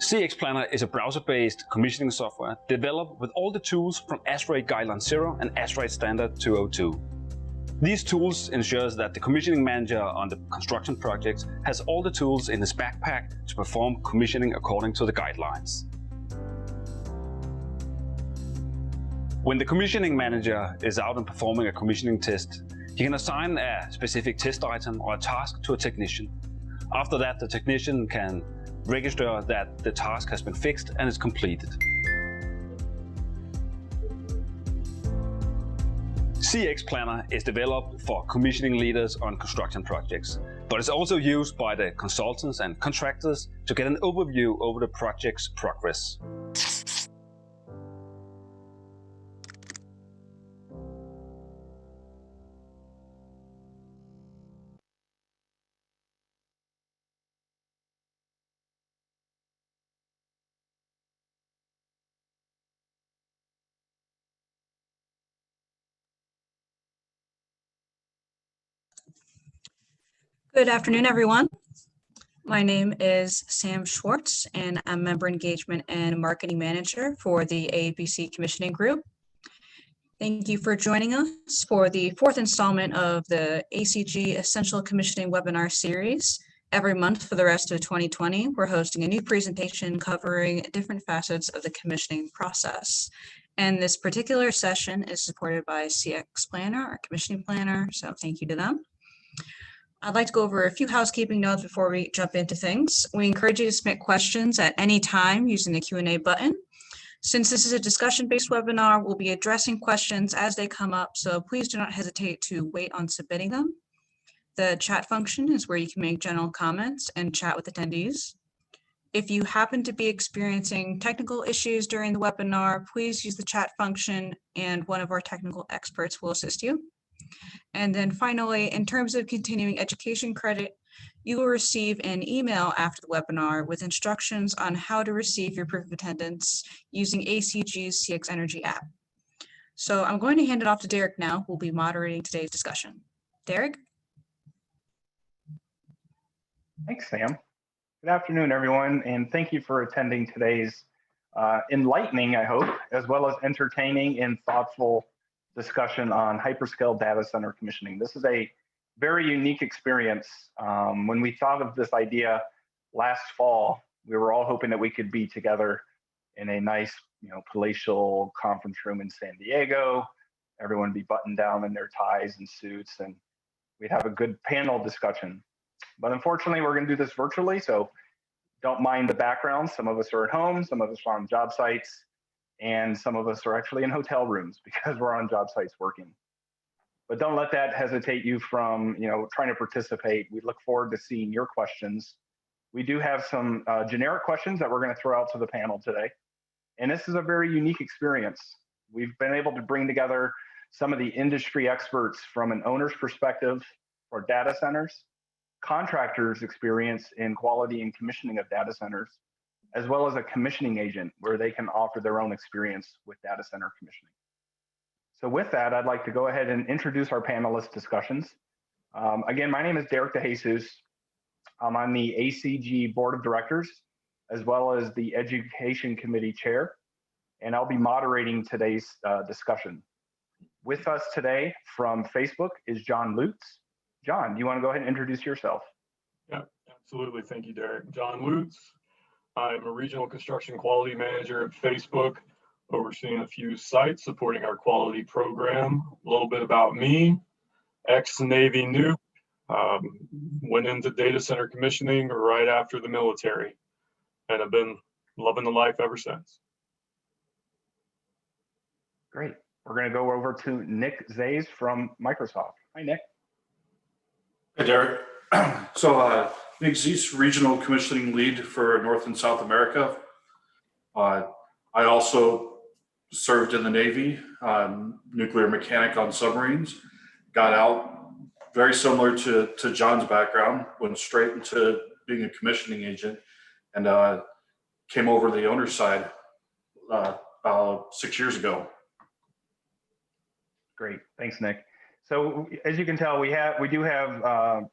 CX Planner is a browser-based commissioning software developed with all the tools from ASHRAE Guideline 0 and ASHRAE Standard 202. These tools ensures that the commissioning manager on the construction projects has all the tools in his backpack to perform commissioning according to the guidelines. When the commissioning manager is out and performing a commissioning test, he can assign a specific test item or a task to a technician. After that, the technician can register that the task has been fixed and is completed. CX Planner is developed for commissioning leaders on construction projects, but it's also used by the consultants and contractors to get an overview over the project's progress. Good afternoon, everyone. My name is Sam Schwartz, and I'm Member Engagement and Marketing Manager for the AAPC Commissioning Group. Thank you for joining us for the fourth installment of the ACG Essential Commissioning Webinar Series. Every month for the rest of 2020, we're hosting a new presentation covering different facets of the commissioning process. And this particular session is supported by CX Planner, our commissioning planner, so thank you to them. I'd like to go over a few housekeeping notes before we jump into things. We encourage you to submit questions at any time using the Q&A button. Since this is a discussion-based webinar, we'll be addressing questions as they come up, so please do not hesitate to wait on submitting them. The chat function is where you can make general comments and chat with attendees. If you happen to be experiencing technical issues during the webinar, please use the chat function and one of our technical experts will assist you. And then finally, in terms of continuing education credit, you will receive an email after the webinar with instructions on how to receive your proof of attendance using ACG's CX Energy app. So I'm going to hand it off to Derek now, who will be moderating today's discussion. Derek? Thanks, Sam. Good afternoon, everyone, and thank you for attending today's enlightening, I hope, as well as entertaining and thoughtful discussion on hyperscale data center commissioning. This is a very unique experience. When we thought of this idea last fall, we were all hoping that we could be together in a nice, palatial conference room in San Diego. Everyone would be buttoned down in their ties and suits, and we'd have a good panel discussion. But unfortunately, we're going to do this virtually, so don't mind the background. Some of us are at home, some of us are on job sites, and some of us are actually in hotel rooms because we're on job sites working. But don't let that hesitate you from trying to participate. We look forward to seeing your questions. We do have some generic questions that we're going to throw out to the panel today. And this is a very unique experience. We've been able to bring together some of the industry experts from an owner's perspective for data centers, contractors' experience in quality and commissioning of data centers, as well as a commissioning agent where they can offer their own experience with data center commissioning. So with that, I'd like to go ahead and introduce our panelist discussions. Again, my name is Derek DeJesus. I'm on the ACG Board of Directors, as well as the Education Committee Chair, and I'll be moderating today's discussion. With us today from Facebook is John Lutz. John, do you want to go ahead and introduce yourself? Yeah, absolutely. Thank you, Derek. John Lutz. I'm a regional construction quality manager at Facebook, overseeing a few sites supporting our quality program. A little bit about me, ex-Navy nuke, went into data center commissioning right after the military, and I've been loving the life ever since. Great. We're going to go over to Nich Zies from Microsoft. Hi, Nich. Hey, Derek. So Nich Zies, Regional Commissioning Lead for North and South America. I also served in the Navy, nuclear mechanic on submarines. Got out, very similar to John's background, went straight into being a commissioning agent, and came over to the owner's side about 6 years ago. Great, thanks, Nich. So as you can tell, we do have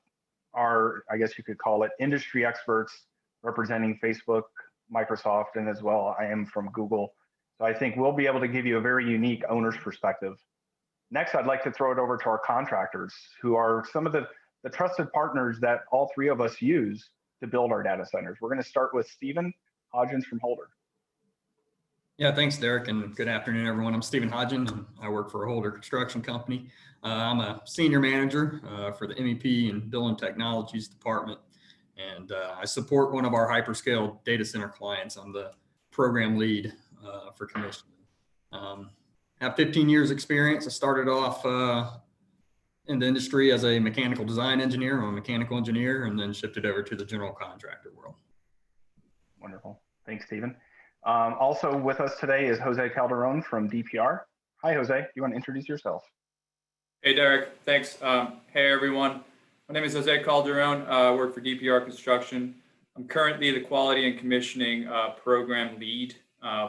our, I guess you could call it, industry experts representing Facebook, Microsoft, and as well I am from Google. So I think we'll be able to give you a very unique owner's perspective. Next, I'd like to throw it over to our contractors, who are some of the trusted partners that all three of us use to build our data centers. We're going to start with Stephen Hodgin from Holder. Yeah, thanks, Derek, and good afternoon, everyone. I'm Stephen Hodgin, and I work for Holder Construction Company. I'm a senior manager for the MEP and Building Technologies Department, and I support one of our HyperScale data center clients. I'm the program lead for commissioning. Have 15 years experience. I started off in the industry as a mechanical design engineer. I'm a mechanical engineer, and then shifted over to the general contractor world. Wonderful. Thanks, Stephen. Also with us today is Jose Calderon from DPR. Hi, Jose. You want to introduce yourself? Hey, Derek. Thanks. Hey, everyone. My name is Jose Calderon. I work for DPR Construction. I'm currently the quality and commissioning program lead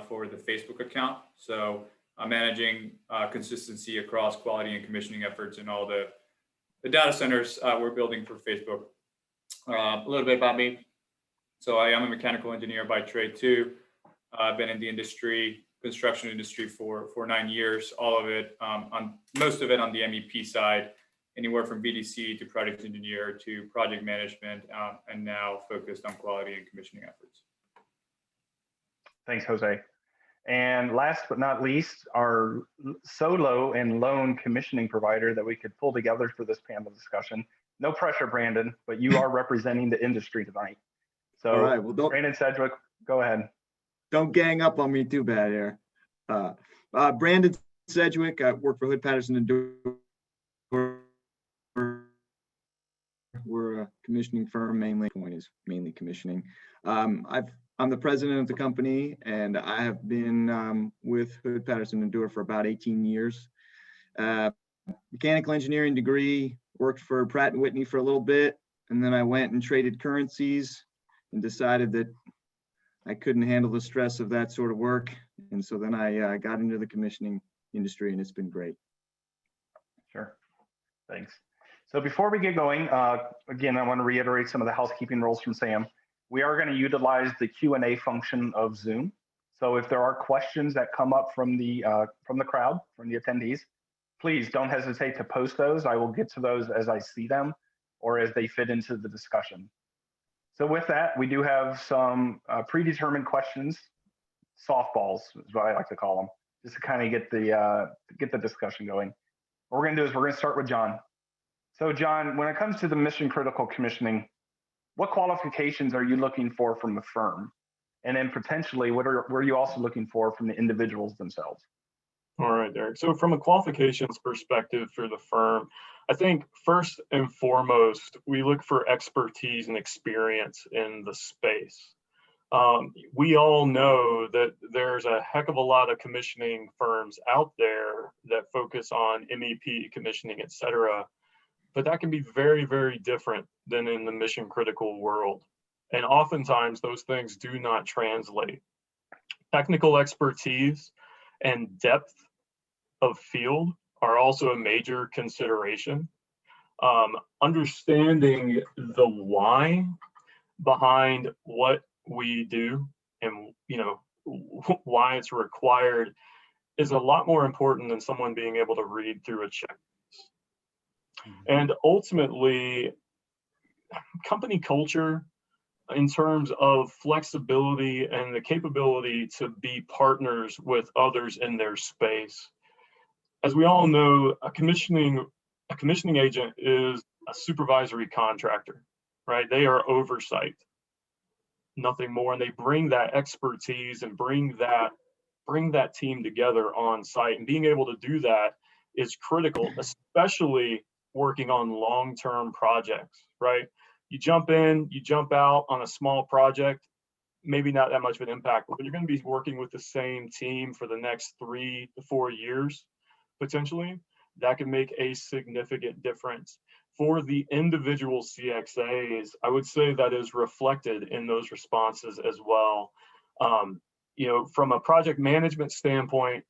for the Facebook account. So I'm managing consistency across quality and commissioning efforts in all the data centers we're building for Facebook. A little bit about me. So I am a mechanical engineer by trade too. I've been in the industry, construction industry for 9 years, all of it, on most of it on the MEP side, anywhere from BDC to project engineer to project management, and now focused on quality and commissioning efforts. Thanks, Jose. And last but not least, our solo and lone commissioning provider that we could pull together for this panel discussion. No pressure, Brandon, but you are representing the industry tonight. So, all right, well, Brandon Sedgwick, go ahead. Don't gang up on me too bad here. Brandon Sedgwick, I work for Hood, Patterson, and Dewar. We're a commissioning firm, mainly commissioning. I'm the president of the company, and I have been with Hood, Patterson, and Dewar for about 18 years. Mechanical engineering degree, worked for Pratt & Whitney for a little bit, and then I went and traded currencies and decided that I couldn't handle the stress of that sort of work. And so then I got into the commissioning industry, and it's been great. Sure, thanks. So before we get going, again, I want to reiterate some of the housekeeping rules from Sam. We are going to utilize the Q&A function of Zoom. So if there are questions that come up from the crowd, from the attendees, please don't hesitate to post those. I will get to those as I see them or as they fit into the discussion. So with that, we do have some predetermined questions, softballs is what I like to call them, just to kind of get the discussion going. What we're going to do is we're going to start with John. So John, when it comes to the mission critical commissioning, what qualifications are you looking for from the firm? And then potentially, what are you also looking for from the individuals themselves? All right, Derek. So from a qualifications perspective for the firm, I think first and foremost, we look for expertise and experience in the space. We all know that there's a heck of a lot of commissioning firms out there that focus on MEP commissioning, et cetera, but that can be very, very different than in the mission critical world. And oftentimes those things do not translate. Technical expertise and depth of field are also a major consideration. Understanding the why behind what we do and why it's required is a lot more important than someone being able to read through a checklist. And ultimately, company culture in terms of flexibility and the capability to be partners with others in their space. As we all know, a commissioning agent is a supervisory contractor, right? They are oversight, nothing more. And they bring that expertise and bring that team together on site. And being able to do that is critical, especially working on long-term projects, right? You jump in, you jump out on a small project, maybe not that much of an impact, but you're going to be working with the same team for the next 3 to 4 years, potentially. That can make a significant difference. For the individual CXAs, I would say that is reflected in those responses as well. From a project management standpoint,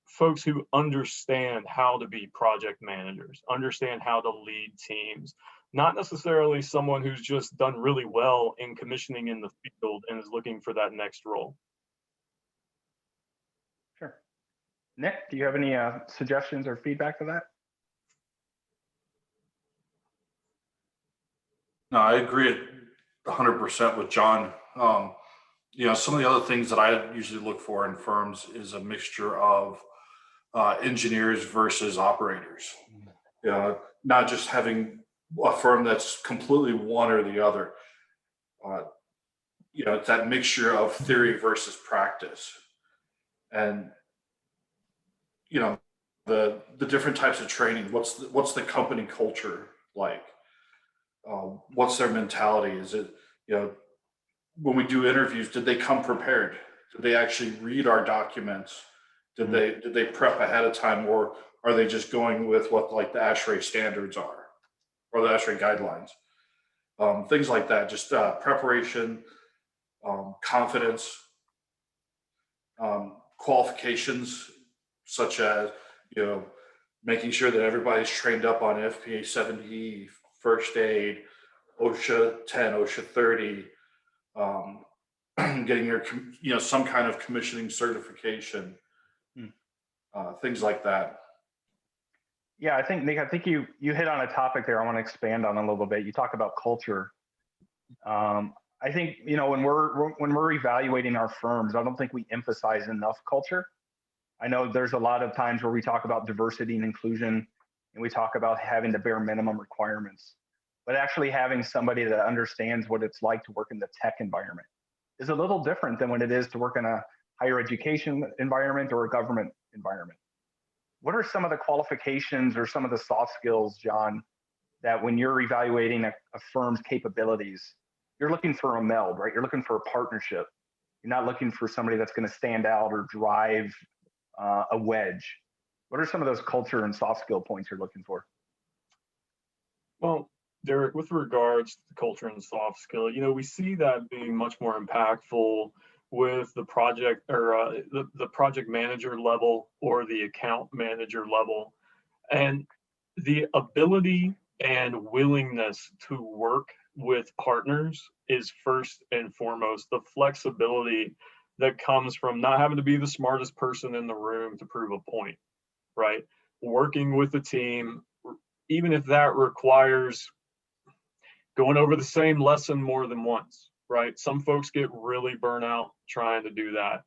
folks who understand how to be project managers, understand how to lead teams, not necessarily someone who's just done really well in commissioning in the field and is looking for that next role. Sure. Nick, do you have any suggestions or feedback to that? No, I agree 100% with John. Some of the other things that I usually look for in firms is a mixture of engineers versus operators. Not just having a firm that's completely one or the other. It's that mixture of theory versus practice, and the different types of training. What's the company culture like? What's their mentality? Is it when we do interviews, did they come prepared? Did they actually read our documents? Did they prep ahead of time, or are they just going with what like the ASHRAE standards are, or the ASHRAE guidelines? Things like that. Just preparation, confidence, qualifications, such as making sure that everybody's trained up on FPA 70, first aid, OSHA 10, OSHA 30. Getting your some kind of commissioning certification, things like that. Yeah, I think, Nick, you hit on a topic there I want to expand on a little bit. You talk about culture. I think when we're evaluating our firms, I don't think we emphasize enough culture. I know there's a lot of times where we talk about diversity and inclusion, and we talk about having the bare minimum requirements, but actually having somebody that understands what it's like to work in the tech environment is a little different than what it is to work in a higher education environment or a government environment. What are some of the qualifications or some of the soft skills, John, that when you're evaluating a firm's capabilities, you're looking for a meld, right? You're looking for a partnership. You're not looking for somebody that's going to stand out or drive a wedge. What are some of those culture and soft skill points you're looking for? Well, Derek, with regards to the culture and soft skill, we see that being much more impactful with the project or the project manager level or the account manager level. And the ability and willingness to work with partners is first and foremost. The flexibility that comes from not having to be the smartest person in the room to prove a point, right? Working with the team, even if that requires going over the same lesson more than once, right? Some folks get really burnt out trying to do that.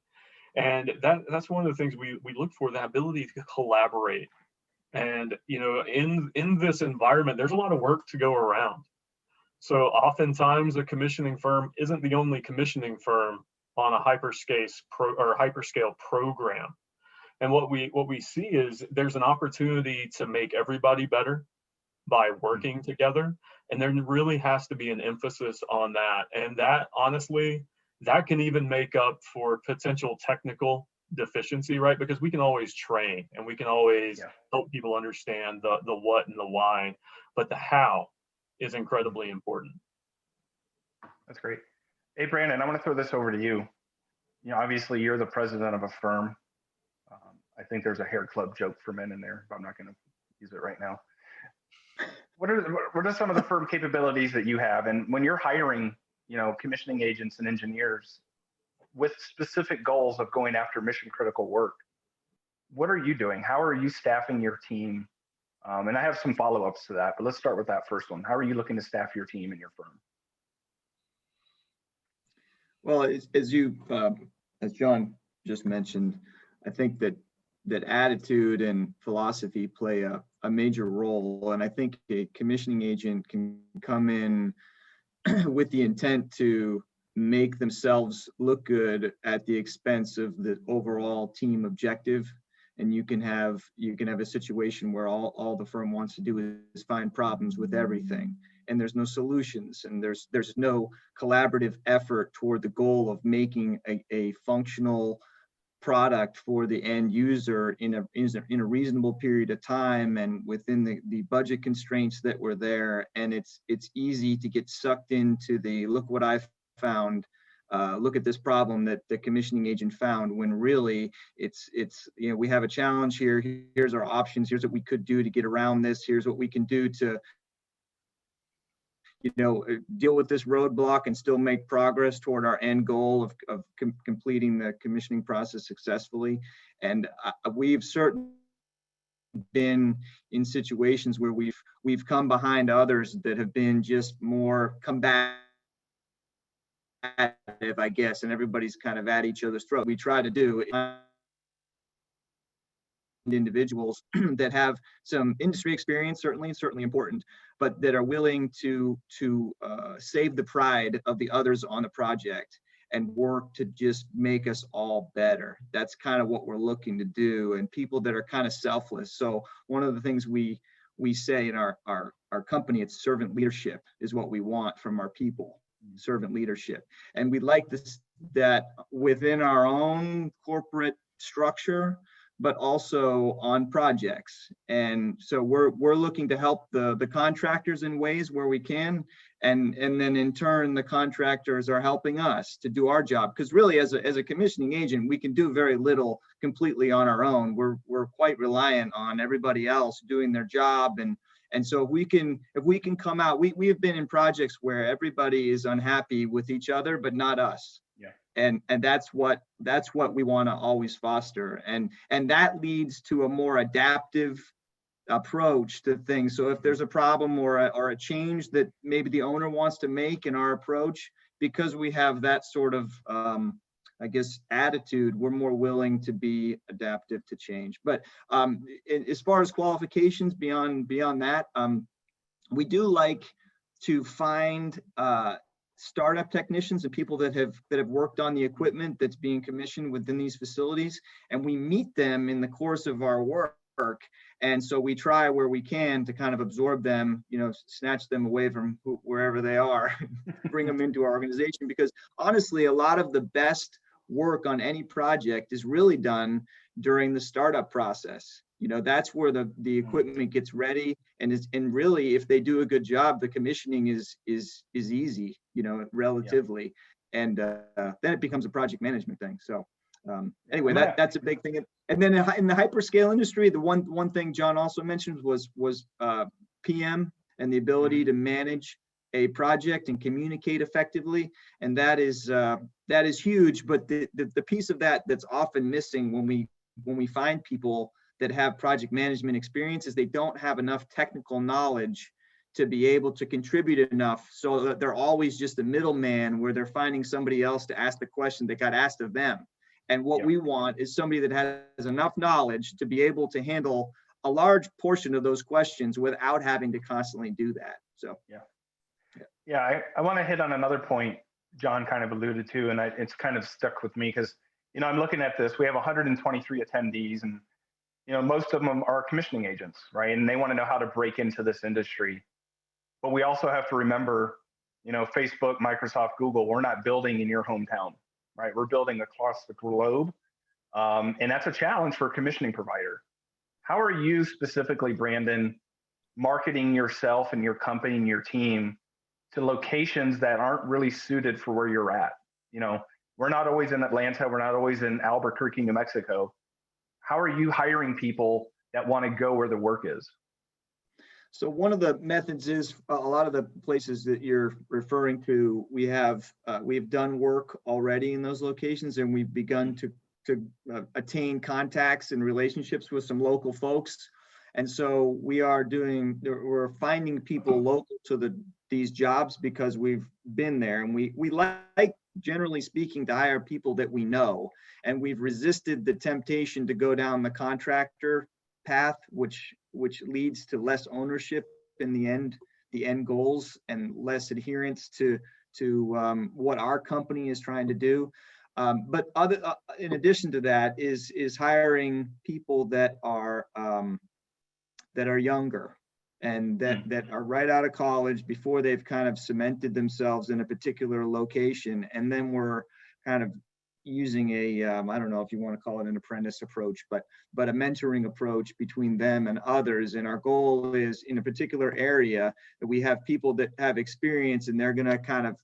And that's one of the things we look for, the ability to collaborate. And, in this environment, there's a lot of work to go around. So oftentimes a commissioning firm isn't the only commissioning firm on a HyperScale program. And what we see is there's an opportunity to make everybody better by working together. And there really has to be an emphasis on that. And that, honestly, that can even make up for potential technical deficiency, right? Because we can always train and we can always help people understand the what and the why, but the how is incredibly important. That's great. Hey, Brandon, I want to throw this over to you. Obviously you're the president of a firm. I think there's a hair club joke for men in there, but I'm not going to use it right now. What are some of the firm capabilities that you have? And when you're hiring, commissioning agents and engineers with specific goals of going after mission critical work, what are you doing? How are you staffing your team? And I have some follow-ups to that, but let's start with that first one. How are you looking to staff your team in your firm? Well, as John just mentioned, I think that attitude and philosophy play a major role. And I think a commissioning agent can come in with the intent to make themselves look good at the expense of the overall team objective. And you can have a situation where all the firm wants to do is find problems with everything, and there's no solutions, and there's no collaborative effort toward the goal of making a functional product for the end user in a reasonable period of time and within the budget constraints that were there. And it's easy to get sucked into the look what I found, look at this problem that the commissioning agent found, when really it's we have a challenge here, here's our options, here's what we could do to get around this, here's what we can do to deal with this roadblock and still make progress toward our end goal of completing the commissioning process successfully. And we've certainly been in situations where we've come behind others that have been just more combative, I guess, and everybody's kind of at each other's throat. We try to do individuals that have some industry experience, certainly important, but that are willing to save the pride of the others on the project and work to just make us all better. That's kind of what we're looking to do, and people that are kind of selfless. So one of the things we say in our company, it's servant leadership is what we want from our people, servant leadership. And we like this, that within our own corporate structure, but also on projects. And so we're looking to help the contractors in ways where we can. And then in turn, the contractors are helping us to do our job. Because really, as a commissioning agent, we can do very little completely on our own. We're quite reliant on everybody else doing their job. And so if we can come out, we have been in projects where everybody is unhappy with each other, but not us. Yeah. And that's what we want to always foster. And that leads to a more adaptive approach to things. So if there's a problem or a change that maybe the owner wants to make in our approach, because we have that sort of I guess attitude, we're more willing to be adaptive to change. But as far as qualifications beyond that, we do like to find startup technicians and people that have worked on the equipment that's being commissioned within these facilities, and we meet them in the course of our work. And so we try where we can to kind of absorb them, snatch them away from wherever they are, bring them into our organization, because honestly, a lot of the best work on any project is really done during the startup process. That's where the equipment gets ready, and really, if they do a good job, the commissioning is easy, relatively, and then it becomes a project management thing. So anyway, that's a big thing. And then in the hyperscale industry, the one thing John also mentioned was PM and the ability to manage a project and communicate effectively, and that is huge. But the piece of that that's often missing when we find people that have project management experience is they don't have enough technical knowledge to be able to contribute enough, so that they're always just a middleman where they're finding somebody else to ask the question that got asked of them. And what we want is somebody that has enough knowledge to be able to handle a large portion of those questions without having to constantly do that. So I want to hit on another point John kind of alluded to, and it's kind of stuck with me because I'm looking at this. We have 123 attendees, and most of them are commissioning agents, right? And they want to know how to break into this industry. But we also have to remember, Facebook, Microsoft, Google, we're not building in your hometown, right? We're building across the globe. And that's a challenge for a commissioning provider. How are you specifically, Brandon, marketing yourself and your company and your team to locations that aren't really suited for where you're at? We're not always in Atlanta. We're not always in Albuquerque, New Mexico. How are you hiring people that want to go where the work is? So one of the methods is a lot of the places that you're referring to, we've done work already in those locations, and we've begun to attain contacts and relationships with some local folks. And so we're finding people local to these jobs because we've been there, and we like, generally speaking, to hire people that we know, and we've resisted the temptation to go down the contractor path, which leads to less ownership in the end goals, and less adherence to what our company is trying to do. But in addition to that is hiring people that are younger and that are right out of college before they've kind of cemented themselves in a particular location. And then we're kind of using I don't know if you want to call it an apprentice approach, but a mentoring approach between them and others. And our goal is, in a particular area, that we have people that have experience and they're going to kind of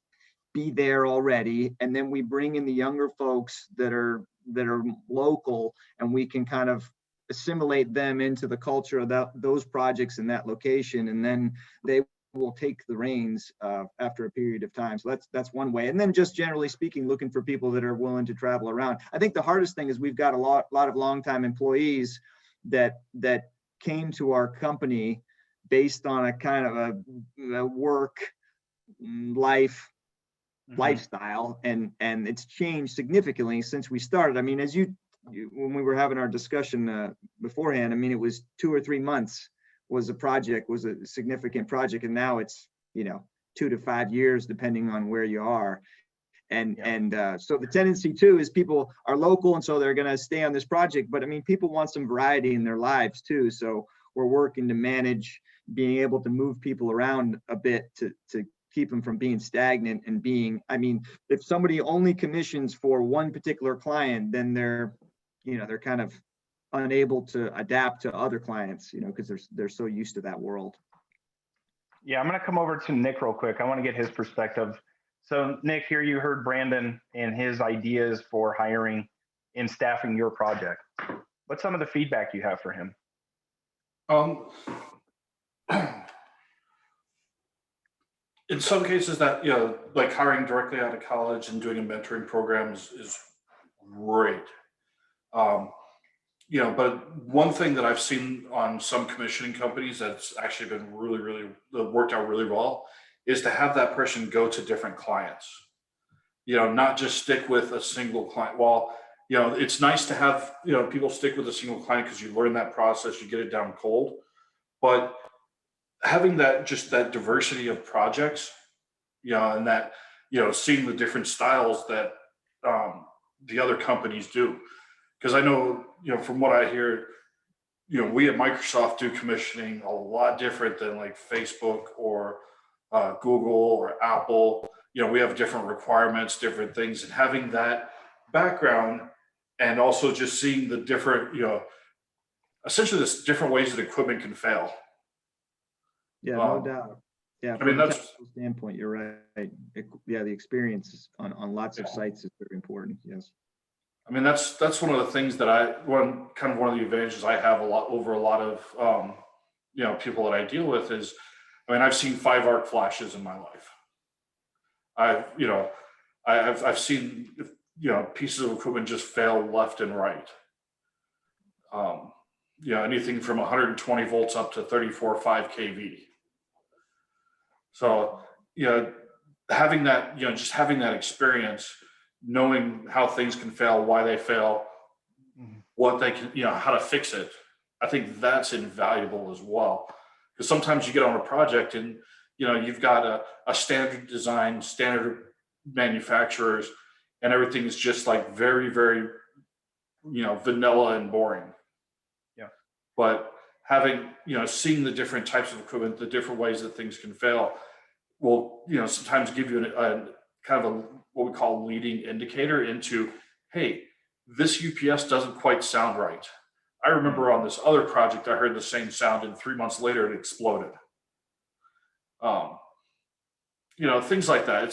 be there already. And then we bring in the younger folks that are local, and we can kind of assimilate them into the culture of those projects in that location. And then they will take the reins after a period of time. So that's one way. And then just generally speaking, looking for people that are willing to travel around. I think the hardest thing is we've got a lot of longtime employees that came to our company based on a kind of a work life lifestyle, and it's changed significantly since we started. I mean, as when we were having our discussion beforehand, I mean, it was 2 or 3 months was a significant project, and now it's 2 to 5 years depending on where you are. And so the tendency too is people are local, and so they're going to stay on this project, but I mean, people want some variety in their lives too, so we're working to manage being able to move people around a bit to keep them from being stagnant and being, I mean, if somebody only commissions for one particular client, then they're kind of unable to adapt to other clients, because they're so used to that world. Yeah, I'm going to come over to Nich real quick. I want to get his perspective. So Nich, here you heard Brandon and his ideas for hiring and staffing your project. What's some of the feedback you have for him? In some cases that, like hiring directly out of college and doing a mentoring program is great. But one thing that I've seen on some commissioning companies that's actually been really worked out really well is to have that person go to different clients, not just stick with a single client. Well, it's nice to have, people stick with a single client because you learn that process, you get it down cold, but having that diversity of projects, and that, seeing the different styles that the other companies do. Because I know, from what I hear, we at Microsoft do commissioning a lot different than like Facebook or Google or Apple. We have different requirements, different things, and having that background and also just seeing the different, essentially the different ways that equipment can fail. Yeah, no doubt. Yeah, I mean, from a that's technical standpoint, you're right. The experience on lots of sites is very important. Yes. I mean, that's one of the things that one of the advantages I have over a lot of, people that I deal with is, I mean, I've seen 5 arc flashes in my life. I've seen, pieces of equipment just fail left and right. Anything from 120 volts up to 34.5 kV. So, having that, just having that experience, knowing how things can fail, why they fail, what they can, how to fix it. I think that's invaluable as well. Because sometimes you get on a project and, you've got a standard design, standard manufacturers, and everything is just like very, very, vanilla and boring. Yeah. But having, seeing the different types of equipment, the different ways that things can fail will, sometimes give you a kind of what we call leading indicator into, hey, this UPS doesn't quite sound right. I remember on this other project, I heard the same sound and 3 months later it exploded. Things like that.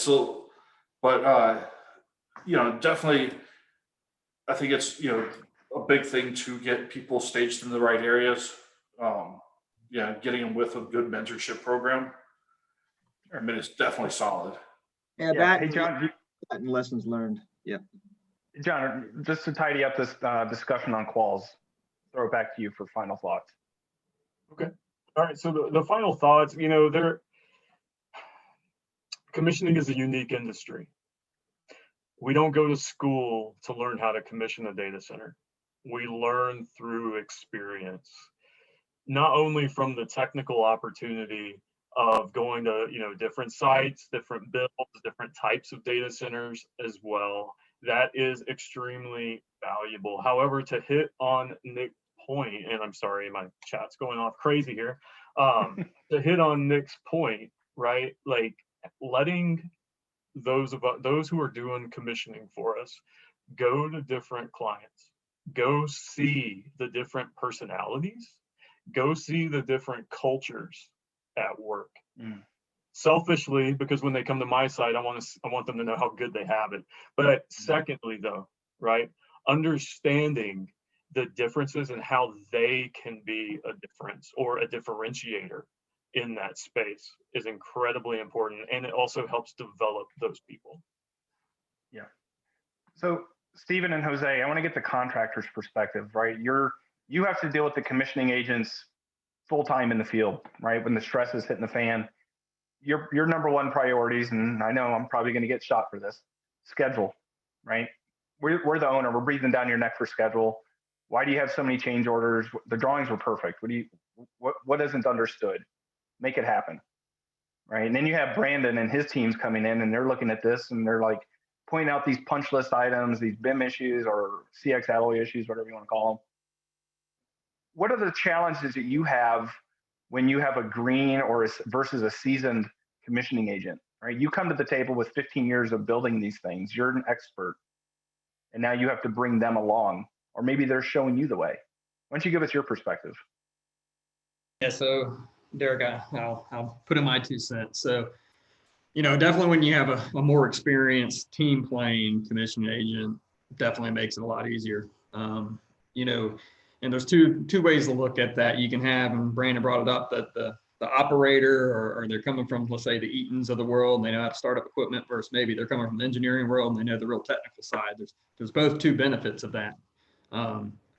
Definitely, I think it's, a big thing to get people staged in the right areas. Getting them with a good mentorship program. I mean, it's definitely solid. Yeah, Yeah. Hey, John. And lessons learned. Yeah. John, just to tidy up this discussion on quals, throw it back to you for final thoughts. Okay. All right. So the final thoughts, commissioning is a unique industry. We don't go to school to learn how to commission a data center. We learn through experience, not only from the technical opportunity of going to, different sites, different builds, different types of data centers as well. That is extremely valuable. However, to hit on Nick's point, and I'm sorry, my chat's going off crazy here. To hit on Nick's point, right? Like letting those who are doing commissioning for us go to different clients, go see the different personalities, go see the different cultures at work. Selfishly, because when they come to my site, I want them to know how good they have it. But secondly, though, right, understanding the differences and how they can be a difference or a differentiator in that space is incredibly important, and it also helps develop those people. Yeah. So Stephen and Jose, I want to get the contractor's perspective, right? You have to deal with the commissioning agents full time in the field, right? When the stress is hitting the fan, your number one priorities, and I know I'm probably going to get shot for this, schedule, right? We're the owner. We're breathing down your neck for schedule. Why do you have so many change orders? The drawings were perfect. What isn't understood? Make it happen, right? And then you have Brandon and his teams coming in, and they're looking at this, and they're like pointing out these punch list items, these BIM issues or CX alloy issues, whatever you want to call them. What are the challenges that you have when you have a green or versus a seasoned commissioning agent, right? You come to the table with 15 years of building these things. You're an expert, and now you have to bring them along, or maybe they're showing you the way. Why don't you give us your perspective? Yeah, so Derek, I'll put in my 2 cents. So, definitely when you have a more experienced team playing commissioning agent, definitely makes it a lot easier. And there's two ways to look at that. You can have, and Brandon brought it up, that the operator, or they're coming from, let's say, the Eatons of the world, and they know how to start up equipment, versus maybe they're coming from the engineering world and they know the real technical side. There's both 2 benefits of that.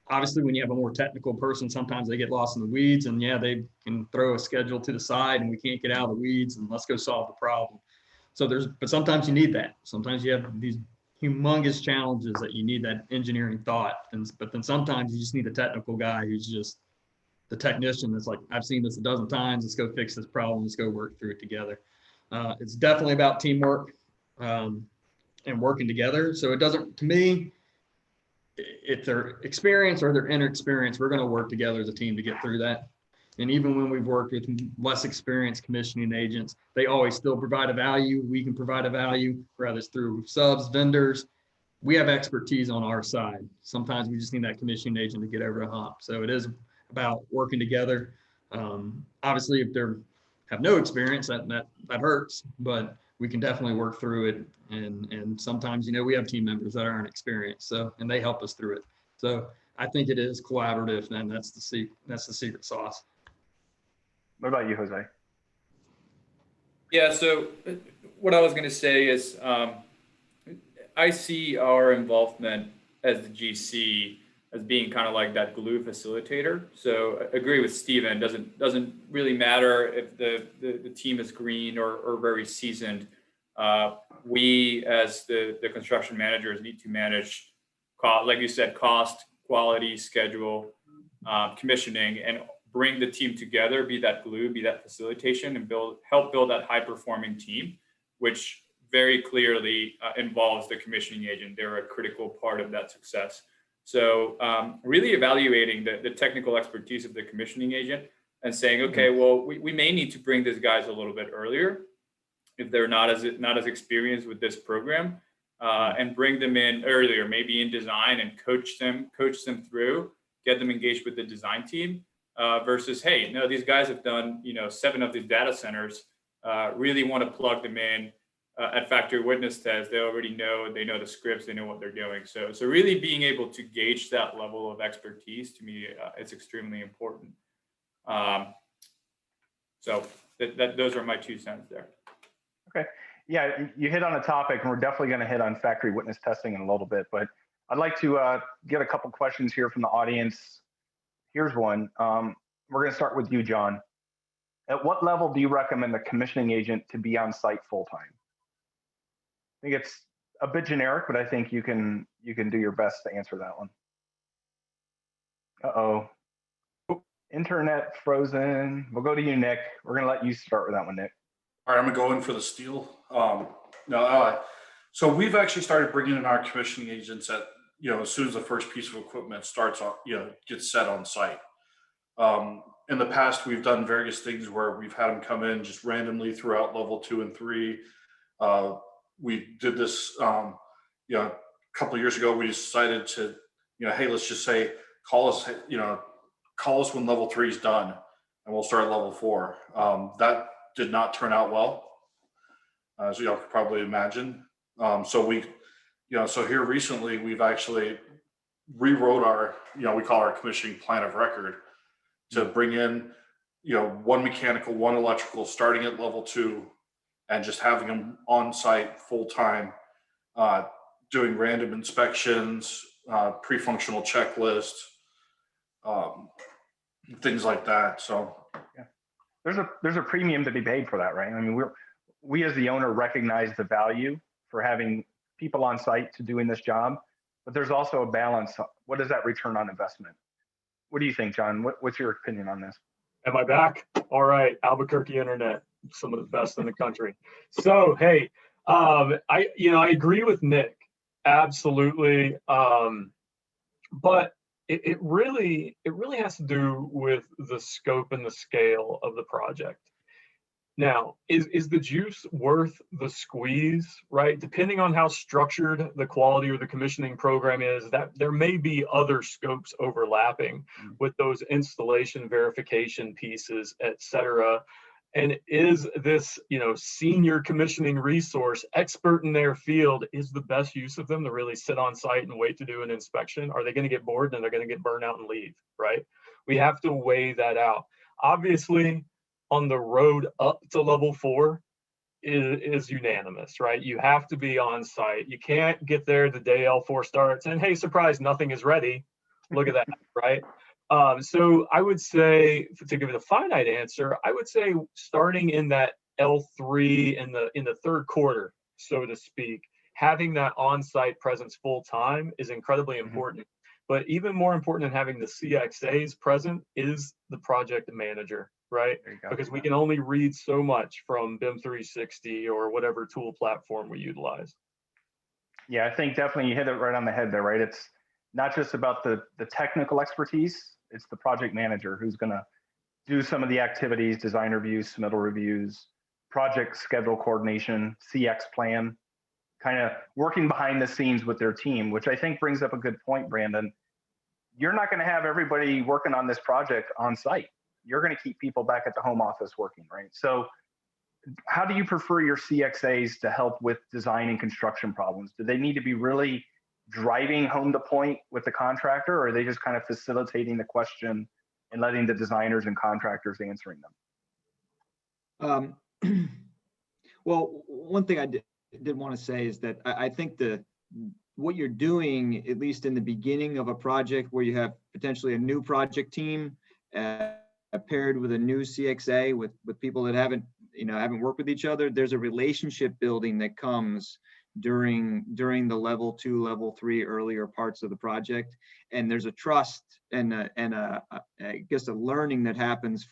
Obviously, when you have a more technical person, sometimes they get lost in the weeds, and yeah, they can throw a schedule to the side and we can't get out of the weeds and let's go solve the problem. But sometimes you need that. Sometimes you have these humongous challenges that you need that engineering thought. But then sometimes you just need a technical guy who's just the technician that's like, I've seen this a dozen times. Let's go fix this problem. Let's go work through it together. It's definitely about teamwork and working together. So it doesn't, to me, if they're experienced or they're inexperienced, we're going to work together as a team to get through that. And even when we've worked with less experienced commissioning agents, they always still provide a value. We can provide a value, whether it's through subs, vendors. We have expertise on our side. Sometimes we just need that commissioning agent to get over a hump. So it is about working together. Obviously, if they have no experience, that hurts, but we can definitely work through it. And sometimes, we have team members that aren't experienced, and they help us through it. So I think it is collaborative, and that's the secret sauce. What about you, Jose? Yeah, so what I was going to say is I see our involvement as the GC as being kind of like that glue facilitator. So I agree with Stephen. Doesn't really matter if the team is green or very seasoned. We as the construction managers need to manage, like you said, cost, quality, schedule, commissioning, and bring the team together, be that glue, be that facilitation, and help build that high-performing team, which very clearly involves the commissioning agent. They're a critical part of that success. So really evaluating the technical expertise of the commissioning agent and saying, okay, well, we may need to bring these guys a little bit earlier if they're not as experienced with this program, and bring them in earlier, maybe in design, and coach them through, get them engaged with the design team. Versus, hey, no, these guys have done 7 of these data centers. Really want to plug them in at factory witness tests. They already know, they know the scripts, they know what they're doing. So really being able to gauge that level of expertise, to me, it's extremely important. So those are my 2 cents there. Okay, yeah, you hit on a topic, and we're definitely going to hit on factory witness testing in a little bit. But I'd like to get a couple questions here from the audience. Here's one. We're going to start with you, John. At what level do you recommend the commissioning agent to be on site full-time? I think it's a bit generic, but I think you can do your best to answer that one. Uh-oh. Internet frozen. We'll go to you, Nick. We're going to let you start with that one, Nick. All right, I'm gonna go in for the steal. So we've actually started bringing in our commissioning agents at, as soon as the first piece of equipment starts on, gets set on site. In the past, we've done various things where we've had them come in just randomly throughout level 2 and 3. We did this, a couple of years ago. We decided to, hey, let's just say, call us when level 3 is done, and we'll start at level 4. That did not turn out well, as y'all could probably imagine. So here recently, we've actually rewrote our, we call our commissioning plan of record, to bring in, one mechanical, one electrical, starting at level 2, and just having them on site full time, doing random inspections, pre-functional checklists, things like that. So yeah, there's a premium to be paid for that, right? I mean, we as the owner recognize the value for having people on site to doing this job, but there's also a balance. What is that return on investment? What do you think, John? What's your opinion on this? Am I back? All right, Albuquerque internet, some of the best in the country. So, hey, I agree with Nick, absolutely. But it really has to do with the scope and the scale of the project. Now, is the juice worth the squeeze, right? Depending on how structured the quality or the commissioning program is, that there may be other scopes overlapping with those installation verification pieces, et cetera. And is this, senior commissioning resource, expert in their field, is the best use of them to really sit on site and wait to do an inspection? Are they going to get bored and they're going to get burned out and leave, right? We have to weigh that out. Obviously, on the road up to level 4 is unanimous, right? You have to be on site. You can't get there the day L4 starts and, hey, surprise, nothing is ready. Look at that, right? So I would say, to give it a finite answer, I would say starting in that L3 in the third quarter, so to speak, having that on-site presence full time is incredibly important. But even more important than having the CXAs present is the project manager, right? Because we can only read so much from BIM 360 or whatever tool platform we utilize. Yeah, I think definitely you hit it right on the head there, right? It's not just about the technical expertise, it's the project manager who's going to do some of the activities, design reviews, submittal reviews, project schedule coordination, CX plan, kind of working behind the scenes with their team, which I think brings up a good point, Brandon. You're not going to have everybody working on this project on site. You're going to keep people back at the home office working, right? So how do you prefer your CXAs to help with design and construction problems? Do they need to be really driving home the point with the contractor, or are they just kind of facilitating the question and letting the designers and contractors answering them? Well, one thing I did want to say is that I think what you're doing, at least in the beginning of a project where you have potentially a new project team paired with a new CXA with people that haven't worked with each other, there's a relationship building that comes during the level 2, level 3 earlier parts of the project, and there's a trust and I guess a learning that happens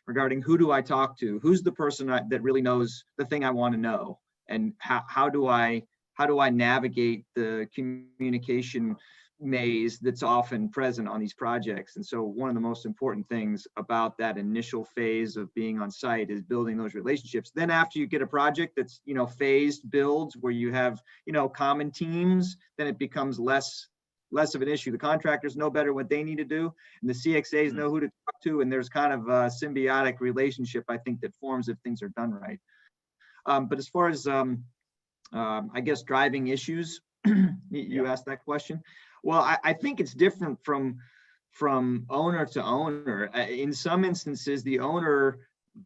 regarding who do I talk to, who's the person that really knows the thing I want to know, and how do I navigate the communication maze that's often present on these projects. And so one of the most important things about that initial phase of being on site is building those relationships. Then after you get a project that's phased builds where you have common teams, then it becomes less of an issue. The contractors know better what they need to do, and the CXAs know who to talk to, and there's kind of a symbiotic relationship, I think, that forms if things are done right. But as far as I guess driving issues, you asked that question. Well, I think it's different from owner to owner. In some instances, the owner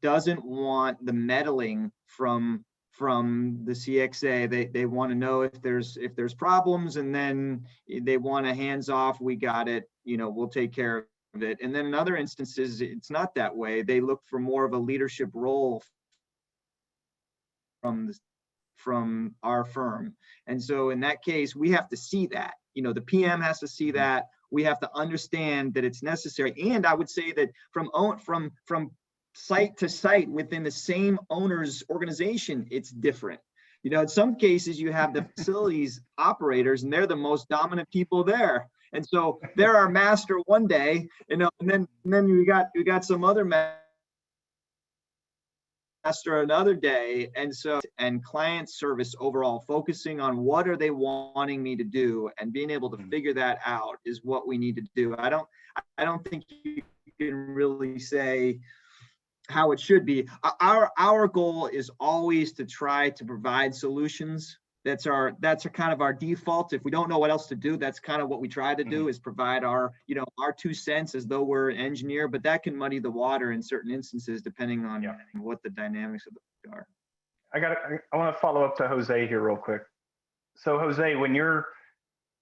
doesn't want the meddling from the CXA. They want to know if there's problems, and then they want a hands off. We got it. We'll take care of it. And then in other instances, it's not that way. They look for more of a leadership role from our firm. And so in that case, we have to see that. The PM has to see that. We have to understand that it's necessary. And I would say that from site to site within the same owner's organization, it's different. In some cases, you have the facilities operators, and they're the most dominant people there. And so they're our master one day, and then you got some other master another day. And client service overall, focusing on what are they wanting me to do and being able to figure that out is what we need to do. I don't think you can really say how it should be. Our goal is always to try to provide solutions that's kind of our default. If we don't know what else to do, that's kind of what we try to do, is provide our 2 cents as though we're an engineer, but that can muddy the water in certain instances depending on what the dynamics of the are. I want to follow up to Jose here real quick. So Jose, when you're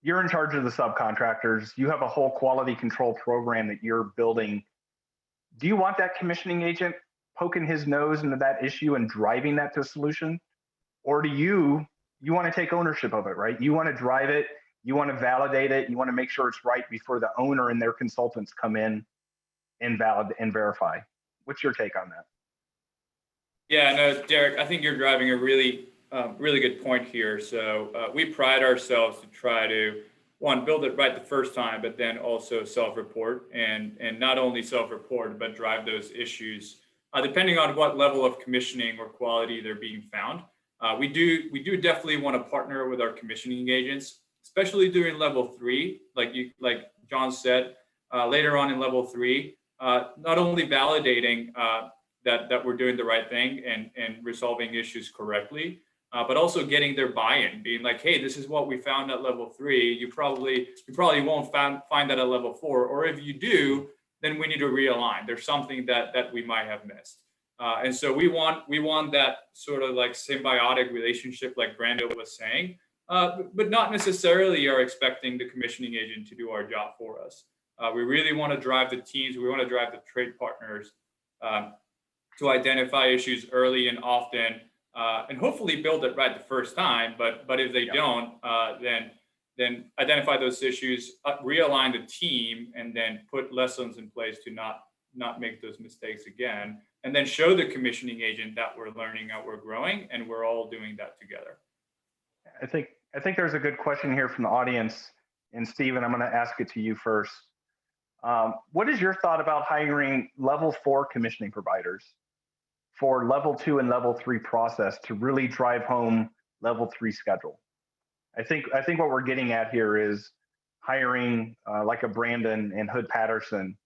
in charge of the subcontractors, you have a whole quality control program that you're building. Do you want that commissioning agent poking his nose into that issue and driving that to a solution? Or do you want to take ownership of it, right? You want to drive it, you want to validate it, you want to make sure it's right before the owner and their consultants come in and verify. What's your take on that? Yeah, no, Derek, I think you're driving a really good point here. So we pride ourselves to try to, one, build it right the first time, but then also self-report, and not only self-report, but drive those issues depending on what level of commissioning or quality they're being found. We do definitely want to partner with our commissioning agents, especially during level 3, like John said, later on in level 3, not only validating that we're doing the right thing and resolving issues correctly, but also getting their buy-in, being like, hey, this is what we found at level 3. You probably won't find that at level 4, or if you do, then we need to realign. There's something that we might have missed. And so we want that sort of like symbiotic relationship, like Brando was saying, but not necessarily are expecting the commissioning agent to do our job for us. We really want to drive the teams. We want to drive the trade partners to identify issues early and often, and hopefully build it right the first time. But if they don't, then identify those issues, realign the team, and then put lessons in place to not make those mistakes again. And then show the commissioning agent that we're learning, that we're growing, and we're all doing that together. I think there's a good question here from the audience, and Stephen, I'm going to ask it to you first. What is your thought about hiring level 4 commissioning providers for level 2 and level 3 process to really drive home level 3 schedule? I think what we're getting at here is hiring like a Brandon and Hood Patterson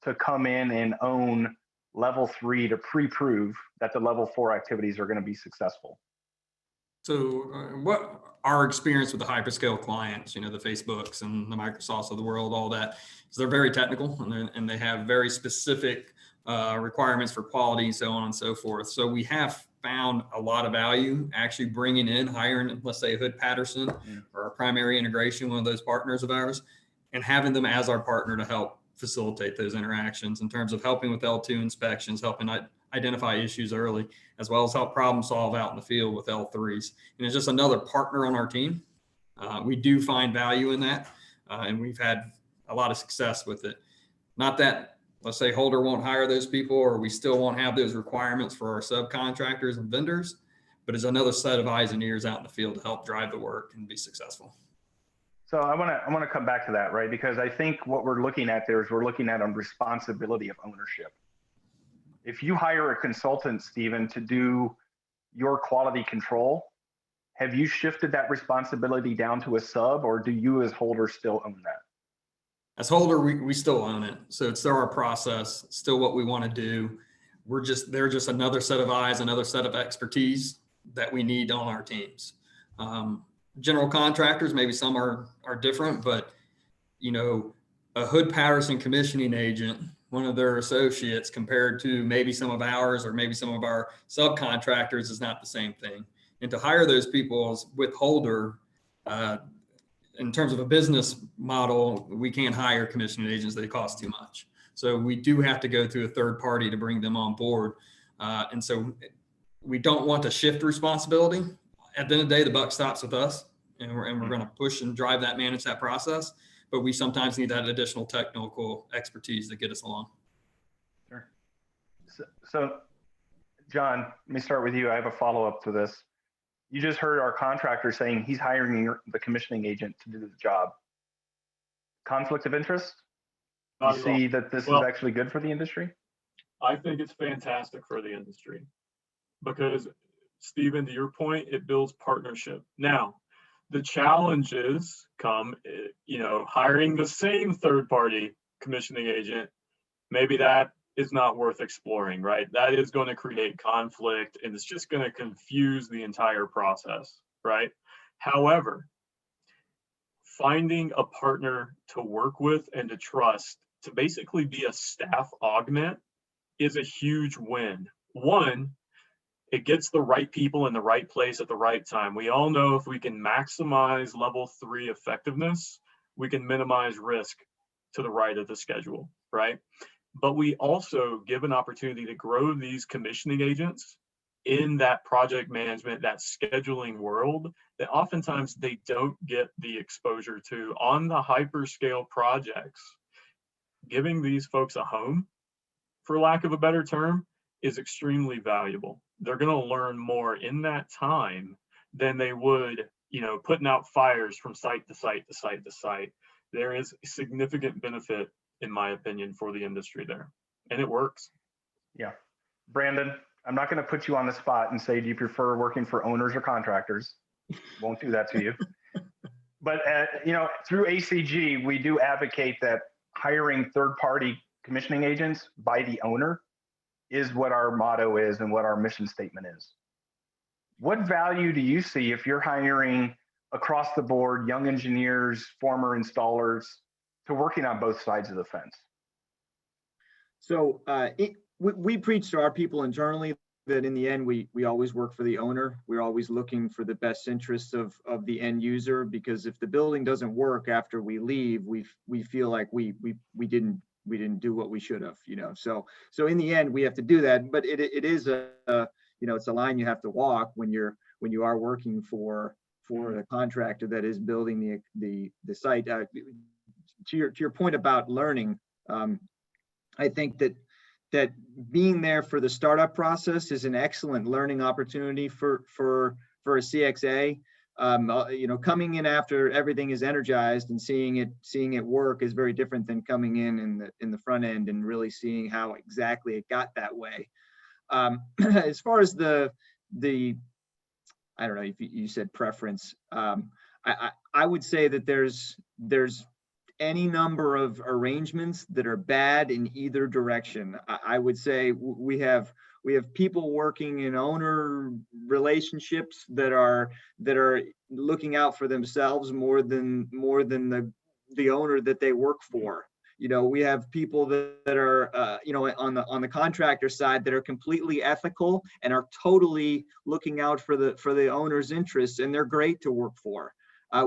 to come in and own level 3 to pre-prove that the level 4 activities are going to be successful. So what our experience with the HyperScale clients, the Facebooks and the Microsofts of the world, all that, is they're very technical and they have very specific requirements for quality, so on and so forth. So we have found a lot of value actually hiring, let's say, Hood Patterson or our primary integration, one of those partners of ours, and having them as our partner to help facilitate those interactions in terms of helping with L2 inspections, helping identify issues early, as well as help problem solve out in the field with L3s. And it's just another partner on our team. We do find value in that, and we've had a lot of success with it. Not that, let's say, Holder won't hire those people, or we still won't have those requirements for our subcontractors and vendors, but it's another set of eyes and ears out in the field to help drive the work and be successful. So I want to come back to that, right? Because I think what we're looking at there is we're looking at on responsibility of ownership. If you hire a consultant, Stephen, to do your quality control, have you shifted that responsibility down to a sub, or do you as Holder still own that? As Holder, we still own it. So it's still our process, still what we want to do. They're just another set of eyes, another set of expertise that we need on our teams. General contractors, maybe some are different, but a Hood Patterson commissioning agent, one of their associates, compared to maybe some of ours or maybe some of our subcontractors, is not the same thing. And to hire those people with Holder, in terms of a business model, we can't hire commissioning agents. They cost too much. So we do have to go through a third party to bring them on board. And so we don't want to shift responsibility. At the end of the day, the buck stops with us, and we're going to push and drive that, manage that process. But we sometimes need that additional technical expertise to get us along. Sure. So John, let me start with you. I have a follow-up to this. You just heard our contractor saying he's hiring the commissioning agent to do the job. Conflict of interest? You see that this is actually good for the industry? I think it's fantastic for the industry because, Stephen, to your point, it builds partnership. Now, the challenges come, hiring the same third-party commissioning agent. Maybe that is not worth exploring, right? That is going to create conflict, and it's just going to confuse the entire process, right? However, finding a partner to work with and to trust to basically be a staff augment is a huge win. One, it gets the right people in the right place at the right time. We all know if we can maximize level 3 effectiveness, we can minimize risk to the right of the schedule, right? But we also give an opportunity to grow these commissioning agents in that project management, that scheduling world that oftentimes they don't get the exposure to on the hyperscale projects. Giving these folks a home, for lack of a better term, is extremely valuable. They're going to learn more in that time than they would, putting out fires from site to site to site to site. There is significant benefit, in my opinion, for the industry there, and it works. Yeah. Brandon, I'm not going to put you on the spot and say, do you prefer working for owners or contractors? Won't do that to you. But, through ACG, we do advocate that hiring third-party commissioning agents by the owner is what our motto is and what our mission statement is. What value do you see if you're hiring across the board young engineers, former installers, to working on both sides of the fence? So we preach to our people internally that in the end, we always work for the owner. We're always looking for the best interests of the end user, because if the building doesn't work after we leave, we feel like we didn't do what we should have, So in the end, we have to do that. But it is it's a line you have to walk when you are working for a contractor that is building the site. To your point about learning, I think that being there for the startup process is an excellent learning opportunity for a CXA. Coming in after everything is energized and seeing it work is very different than coming in the front end and really seeing how exactly it got that way. As far as the I don't know if you said preference, I would say that there's any number of arrangements that are bad in either direction. I would say we have people working in owner relationships that are looking out for themselves more than the owner that they work for. We have people that are on the contractor side that are completely ethical and are totally looking out for the owner's interests, and they're great to work for.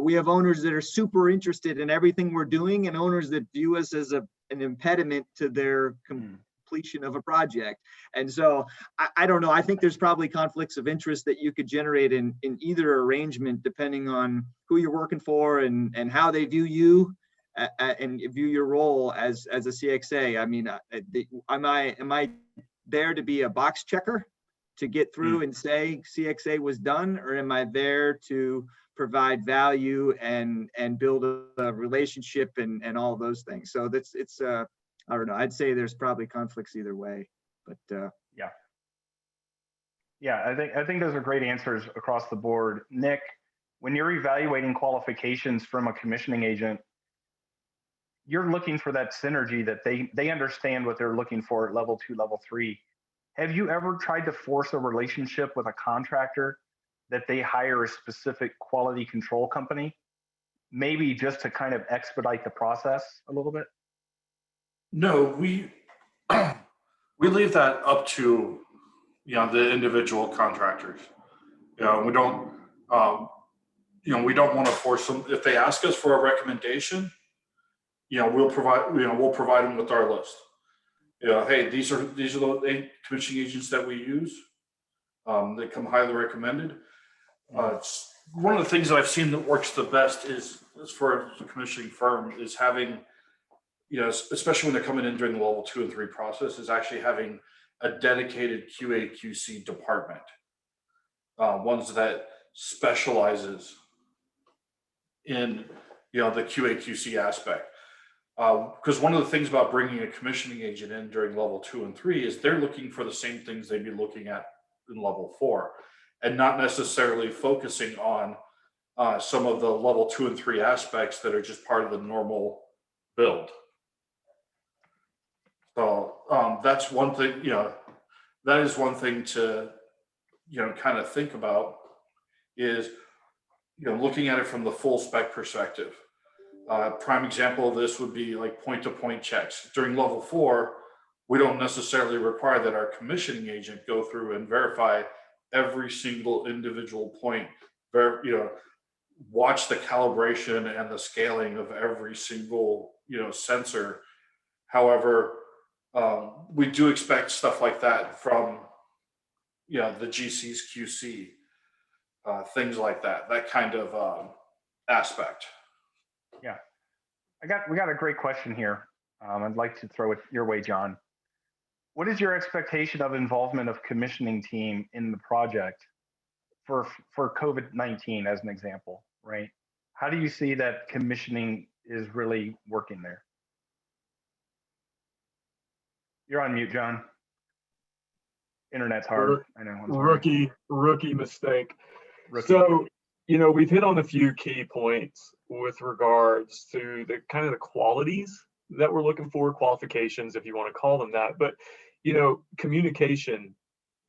We have owners that are super interested in everything we're doing, and owners that view us as an impediment to their completion of a project. And so I don't know. I think there's probably conflicts of interest that you could generate in either arrangement, depending on who you're working for and how they view you and view your role as a CXA. I mean, am I there to be a box checker to get through and say CXA was done, or am I there to provide value and build a relationship and all those things? So it's I don't know. I'd say there's probably conflicts either way, but yeah. I think those are great answers across the board. Nick, when you're evaluating qualifications from a commissioning agent, you're looking for that synergy that they understand what they're looking for at level 2, level 3. Have you ever tried to force a relationship with a contractor that they hire a specific quality control company, maybe just to kind of expedite the process a little bit? No, we leave that up to the individual contractors. We don't we don't want to force them. If they ask us for a recommendation, we'll provide them with our list. Hey, these are the 8 commissioning agents that we use. They come highly recommended. One of the things that I've seen that works the best is for a commissioning firm is having, especially when they're coming in during the level 2 and 3 process, is actually having a dedicated QA/QC department, ones that specializes in the QA/QC aspect. Because one of the things about bringing a commissioning agent in during level 2 and 3 is they're looking for the same things they'd be looking at in level 4, and not necessarily focusing on some of the level 2 and 3 aspects that are just part of the normal build. So that's one thing, that is one thing to, kind of think about is looking at it from the full spec perspective. Prime example of this would be like point-to-point checks. During level 4, we don't necessarily require that our commissioning agent go through and verify every single individual point, watch the calibration and the scaling of every single, sensor. However, we do expect stuff like that from, the GC's QC, things like that kind of aspect. Yeah, we got a great question here. I'd like to throw it your way, John. What is your expectation of involvement of commissioning team in the project for COVID-19 as an example, right? How do you see that commissioning is really working there? You're on mute, John. Internet's hard. I know. Rookie mistake. Rookie. So, we've hit on a few key points with regards to the kind of the qualities that we're looking for, qualifications, if you want to call them that. But, communication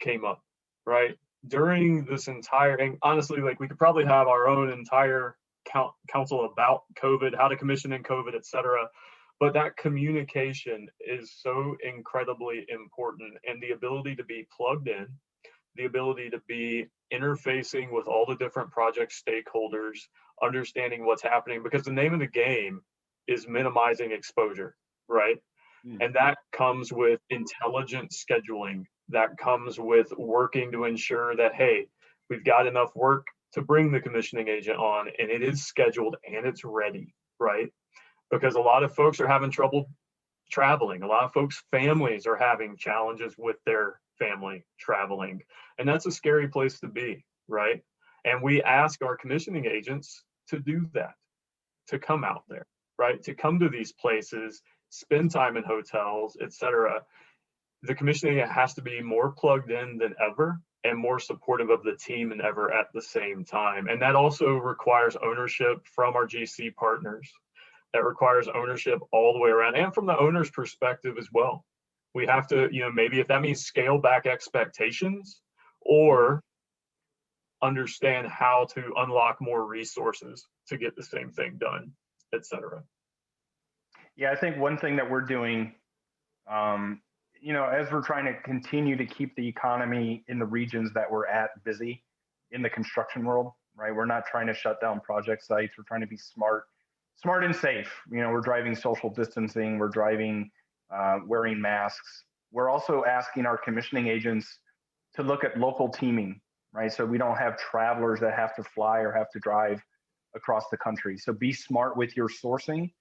came up, right? During this entire, and honestly, like we could probably have our own entire council about COVID, how to commission in COVID, et cetera. But that communication is so incredibly important, and the ability to be plugged in, the ability to be interfacing with all the different project stakeholders, understanding what's happening, because the name of the game is minimizing exposure, right? And that comes with intelligent scheduling. That comes with working to ensure that, hey, we've got enough work to bring the commissioning agent on, and it is scheduled and it's ready, right? Because a lot of folks are having trouble traveling. A lot of folks' families are having challenges with their family traveling. And that's a scary place to be, right? And we ask our commissioning agents to do that, to come out there, right? To come to these places, spend time in hotels, et cetera. The commissioning agent has to be more plugged in than ever and more supportive of the team than ever at the same time. And that also requires ownership from our GC partners. That requires ownership all the way around, and from the owner's perspective as well. We have to, maybe if that means scale back expectations or understand how to unlock more resources to get the same thing done, et cetera. Yeah, I think one thing that we're doing, as we're trying to continue to keep the economy in the regions that we're at busy in the construction world, right? We're not trying to shut down project sites. We're trying to be smart and safe. We're driving social distancing. We're driving, wearing masks. We're also asking our commissioning agents to look at local teaming, right? So we don't have travelers that have to fly or have to drive across the country. So be smart with your sourcing.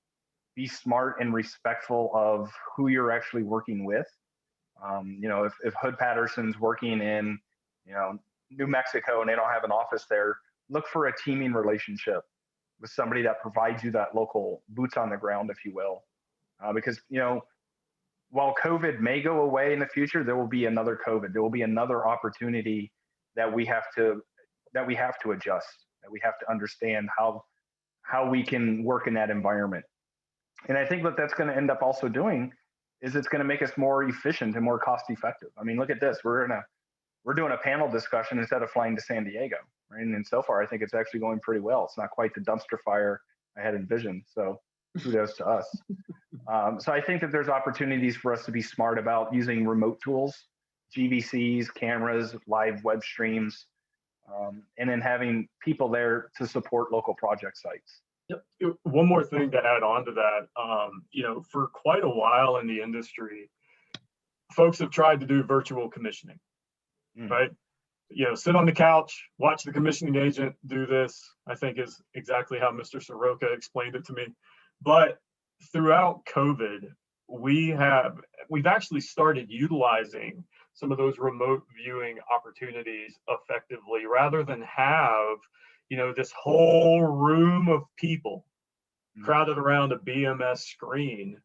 Be smart and respectful of who you're actually working with. If Hood Patterson's working in, New Mexico and they don't have an office there, look for a teaming relationship with somebody that provides you that local boots on the ground, if you will. Because, while COVID may go away in the future, there will be another COVID. There will be another opportunity that we have to adjust, that we have to understand how we can work in that environment. And I think what that's going to end up also doing is it's going to make us more efficient and more cost effective. I mean, look at this. We're doing a panel discussion instead of flying to San Diego, right? And so far, I think it's actually going pretty well. It's not quite the dumpster fire I had envisioned. So kudos to us. So I think that there's opportunities for us to be smart about using remote tools, GVCs, cameras, live web streams, and then having people there to support local project sites. Yep. One more thing to add on to that, for quite a while in the industry, folks have tried to do virtual commissioning, right? Sit on the couch, watch the commissioning agent do this, I think is exactly how Mr. Soroka explained it to me. But throughout COVID, we've actually started utilizing some of those remote viewing opportunities effectively, rather than have this whole room of people crowded around a BMS screen.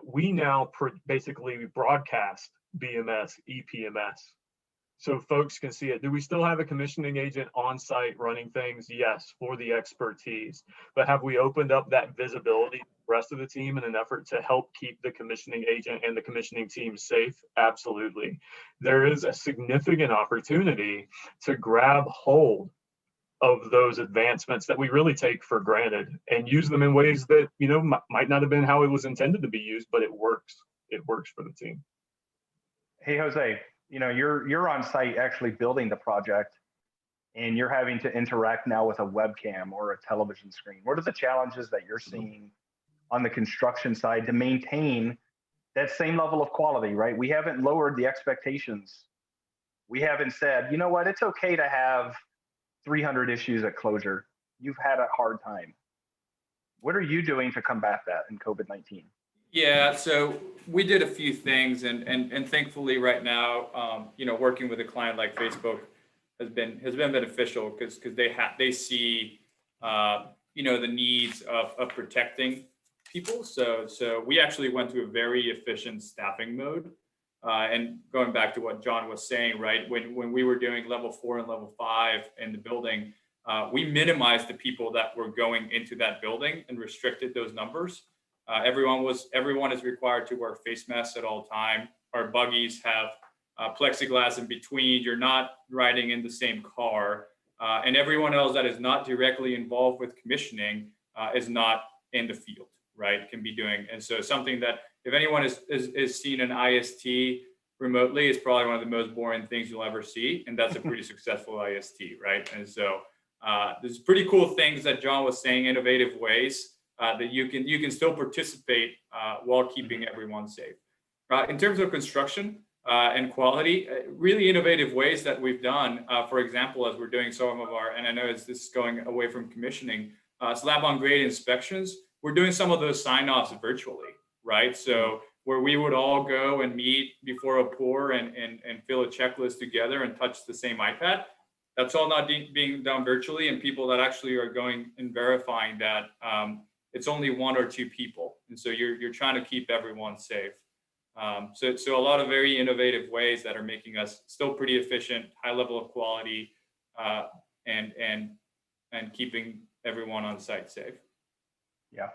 We now basically broadcast BMS, EPMS, so folks can see it. Do we still have a commissioning agent on site running things? Yes, for the expertise. But have we opened up that visibility to the rest of the team in an effort to help keep the commissioning agent and the commissioning team safe? Absolutely. There is a significant opportunity to grab hold of those advancements that we really take for granted and use them in ways that, might not have been how it was intended to be used, but it works. It works for the team. Hey, Jose, you're on site actually building the project, and you're having to interact now with a webcam or a television screen. What are the challenges that you're seeing on the construction side to maintain that same level of quality, right? We haven't lowered the expectations. We haven't said, you know what, it's okay to have 300 issues at closure. You've had a hard time. What are you doing to combat that in COVID-19? Yeah, so we did a few things, and thankfully right now, working with a client like Facebook has been beneficial because they see the needs of protecting people. So we actually went to a very efficient staffing mode. And going back to what John was saying, right, when we were doing level 4 and level 5 in the building, we minimized the people that were going into that building and restricted those numbers. Everyone is required to wear face masks at all time. Our buggies have plexiglass in between. You're not riding in the same car, and everyone else that is not directly involved with commissioning is not in the field, right? Can be doing, and so something that if anyone is seen an IST remotely, it's probably one of the most boring things you'll ever see, and that's a pretty successful IST, right? And so there's pretty cool things that John was saying, innovative ways that you can still participate while keeping everyone safe. In terms of construction and quality, really innovative ways that we've done. For example, as we're doing some of our, and I know this is going away from commissioning, slab on grade inspections, we're doing some of those sign-offs virtually, right? So where we would all go and meet before a pour and fill a checklist together and touch the same iPad, that's all not being done virtually, and people that actually are going and verifying that it's only 1 or 2 people, and so you're trying to keep everyone safe. So a lot of very innovative ways that are making us still pretty efficient, high level of quality, and keeping everyone on site safe. Yeah,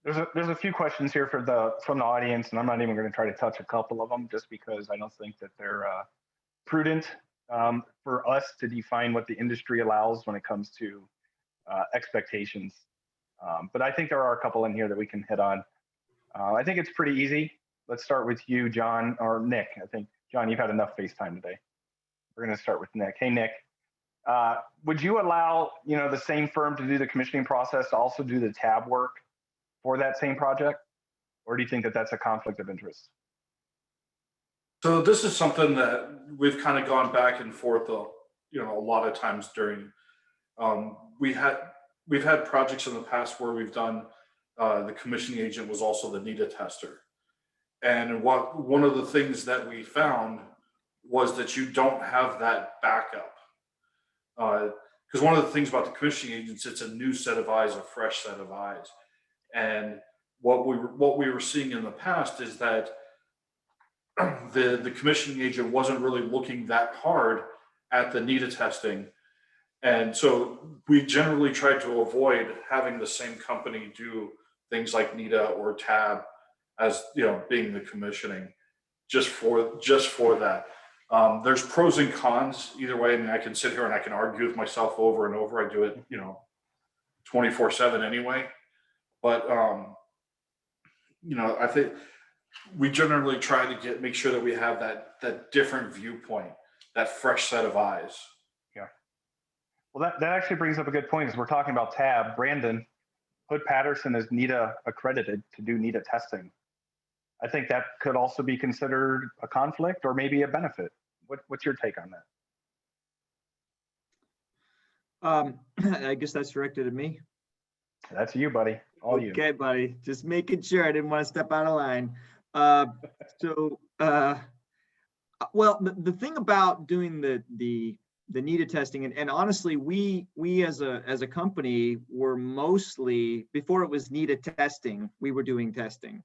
there's a few questions here from the audience, and I'm not even going to try to touch a couple of them just because I don't think that they're prudent for us to define what the industry allows when it comes to expectations. But I think there are a couple in here that we can hit on. I think it's pretty easy. Let's start with you, John, or Nick. I think, John, you've had enough FaceTime today. We're going to start with Nick. Hey, Nick, would you allow the same firm to do the commissioning process to also do the tab work for that same project? Or do you think that that's a conflict of interest? So this is something that we've kind of gone back and forth, a lot of times during, we've had projects in the past where we've done, the commissioning agent was also the NETA tester. And one of the things that we found was that you don't have that backup. Because one of the things about the commissioning agents, it's a new set of eyes, a fresh set of eyes. And what we were seeing in the past is that the commissioning agent wasn't really looking that hard at the NETA testing. And so we generally tried to avoid having the same company do things like NETA or TAB as being the commissioning, just for that. There's pros and cons either way. I mean, I can sit here and I can argue with myself over and over. I do it 24/7 anyway. But I think we generally try to make sure that we have that different viewpoint, that fresh set of eyes. Yeah. Well, that actually brings up a good point, as we're talking about TAB. Brandon, Hood Patterson is NETA accredited to do NETA testing. I think that could also be considered a conflict or maybe a benefit. What's your take on that? I guess that's directed at me. That's you, buddy. All you. Okay, buddy. Just making sure I didn't want to step out of line. Well, the thing about doing the NETA testing, and honestly, we as a company were mostly, before it was NETA testing, we were doing testing.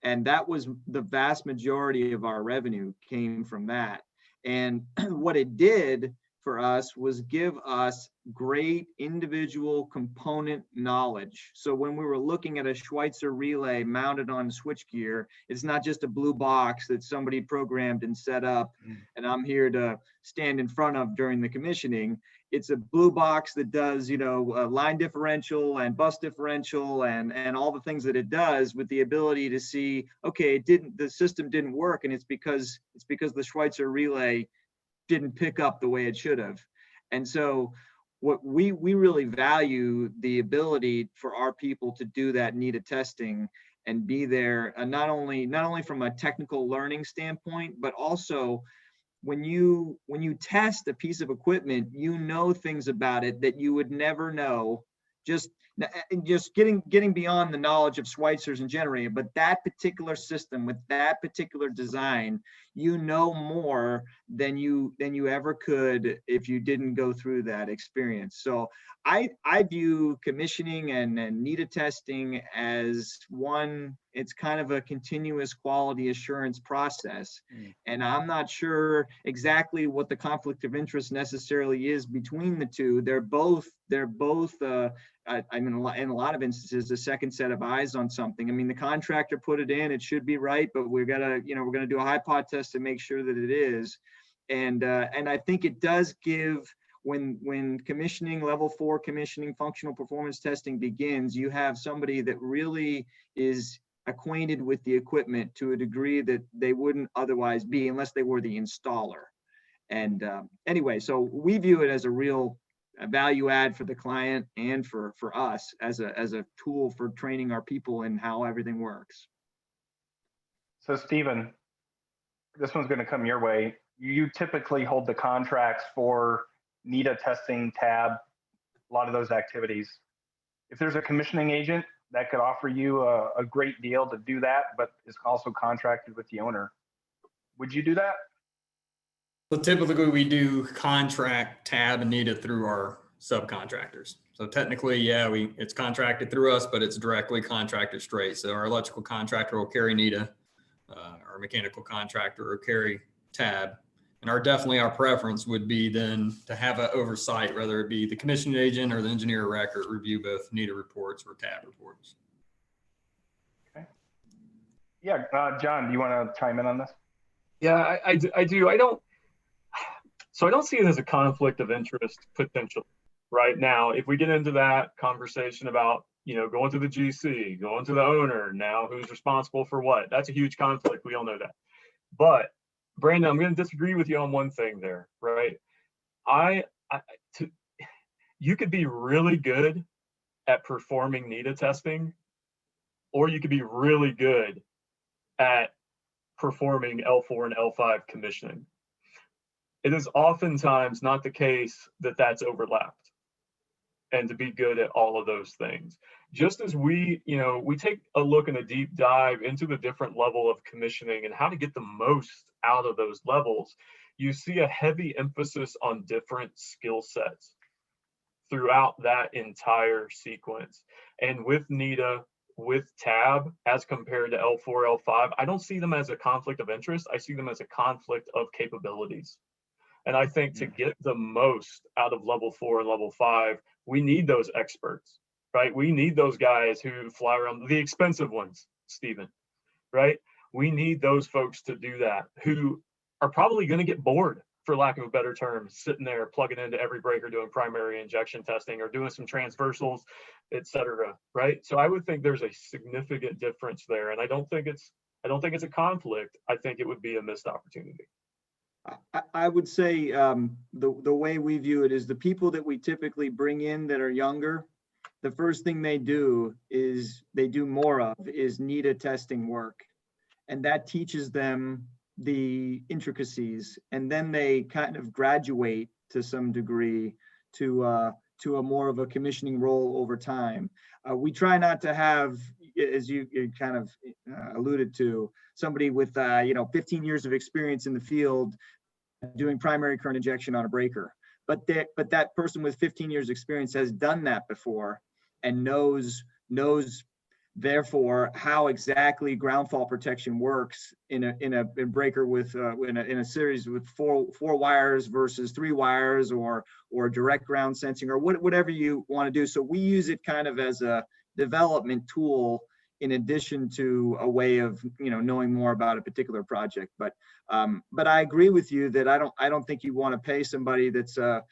And that was the vast majority of our revenue came from that. And what it did for us was give us great individual component knowledge. So when we were looking at a Schweitzer relay mounted on switchgear, it's not just a blue box that somebody programmed and set up and I'm here to stand in front of during the commissioning. It's a blue box that does, you know, line differential and bus differential and all the things that it does, with the ability to see, okay, the system didn't work, and it's because the Schweitzer relay didn't pick up the way it should have. And so what we really value the ability for our people to do that NETA testing and be there, not only from a technical learning standpoint, but also when you test a piece of equipment, you know things about it that you would never know just getting beyond the knowledge of Schweitzers and generator, but that particular system with that particular design, you know more than you ever could if you didn't go through that experience. So I view commissioning and NETA testing as one, it's kind of a continuous quality assurance process. And I'm not sure exactly what the conflict of interest necessarily is between the two. They're both I mean, in a lot of instances, a second set of eyes on something. I mean, the contractor put it in, it should be right, but we're gonna do a HyPod test to make sure that it is. And I think it does give, when commissioning, level 4 commissioning, functional performance testing begins, you have somebody that really is acquainted with the equipment to a degree that they wouldn't otherwise be unless they were the installer. And anyway, so we view it as a real value add for the client and for us as a tool for training our people in how everything works. So Stephen, this one's going to come your way. You typically hold the contracts for NETA testing, tab, a lot of those activities. If there's a commissioning agent that could offer you a great deal to do that, but is also contracted with the owner, would you do that? So typically we do contract tab and NETA through our subcontractors. So technically, yeah, it's contracted through us, but it's directly contracted straight. So our electrical contractor will carry NETA, our mechanical contractor will carry tab. And our preference would be then to have an oversight, whether it be the commissioning agent or the engineer of record, review both NETA reports or tab reports. Okay. Yeah, John, do you want to chime in on this? Yeah, I do. So I don't see it as a conflict of interest potential right now. If we get into that conversation about, going to the GC, going to the owner, now who's responsible for what, that's a huge conflict. We all know that. But Brandon, I'm going to disagree with you on one thing there, right? You could be really good at performing NETA testing, or you could be really good at performing L4 and L5 commissioning. It is oftentimes not the case that that's overlapped, and to be good at all of those things. Just as we take a look and a deep dive into the different level of commissioning and how to get the most out of those levels, you see a heavy emphasis on different skill sets throughout that entire sequence. And with NETA, with tab, as compared to L4, L5, I don't see them as a conflict of interest. I see them as a conflict of capabilities. And I think to get the most out of level 4 and level 5, we need those experts, right? We need those guys who fly around, the expensive ones, Stephen, right? We need those folks to do that, who are probably going to get bored, for lack of a better term, sitting there plugging into every breaker, doing primary injection testing or doing some transversals, et cetera, right? So I would think there's a significant difference there. And I don't think it's a conflict. I think it would be a missed opportunity. I would say the way we view it is the people that we typically bring in that are younger, the first thing they do more of is NETA testing work. And that teaches them the intricacies. And then they kind of graduate to some degree to a more of a commissioning role over time. We try not to have, as you kind of alluded to, somebody with 15 years of experience in the field doing primary current injection on a breaker. But that person with 15 years experience has done that before and knows Therefore, how exactly ground fault protection works in a breaker with in a series with four wires versus 3 wires, or direct ground sensing, or whatever you want to do. So we use it kind of as a development tool in addition to a way of knowing more about a particular project. But I agree with you that I don't think you want to pay somebody that's a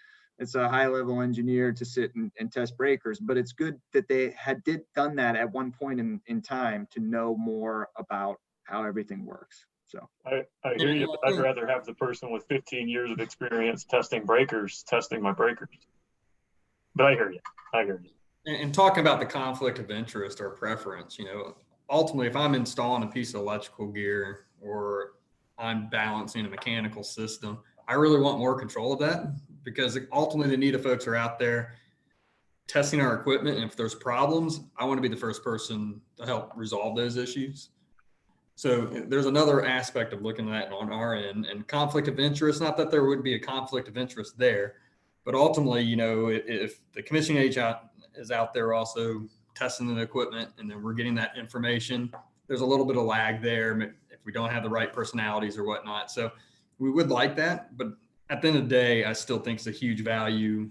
high-level engineer to sit and test breakers, but it's good that they did done that at one point in time to know more about how everything works. So I hear you, but I'd rather have the person with 15 years of experience testing breakers, testing my breakers. But I hear you. And talking about the conflict of interest or preference, ultimately, if I'm installing a piece of electrical gear or I'm balancing a mechanical system, I really want more control of that, because ultimately the NETA folks are out there testing our equipment. And if there's problems, I want to be the first person to help resolve those issues. So there's another aspect of looking at it on our end, and conflict of interest, not that there would be a conflict of interest there, but ultimately, if the commissioning agent is out there also testing the equipment and then we're getting that information, there's a little bit of lag there if we don't have the right personalities or whatnot. So we would like that, but at the end of the day, I still think it's a huge value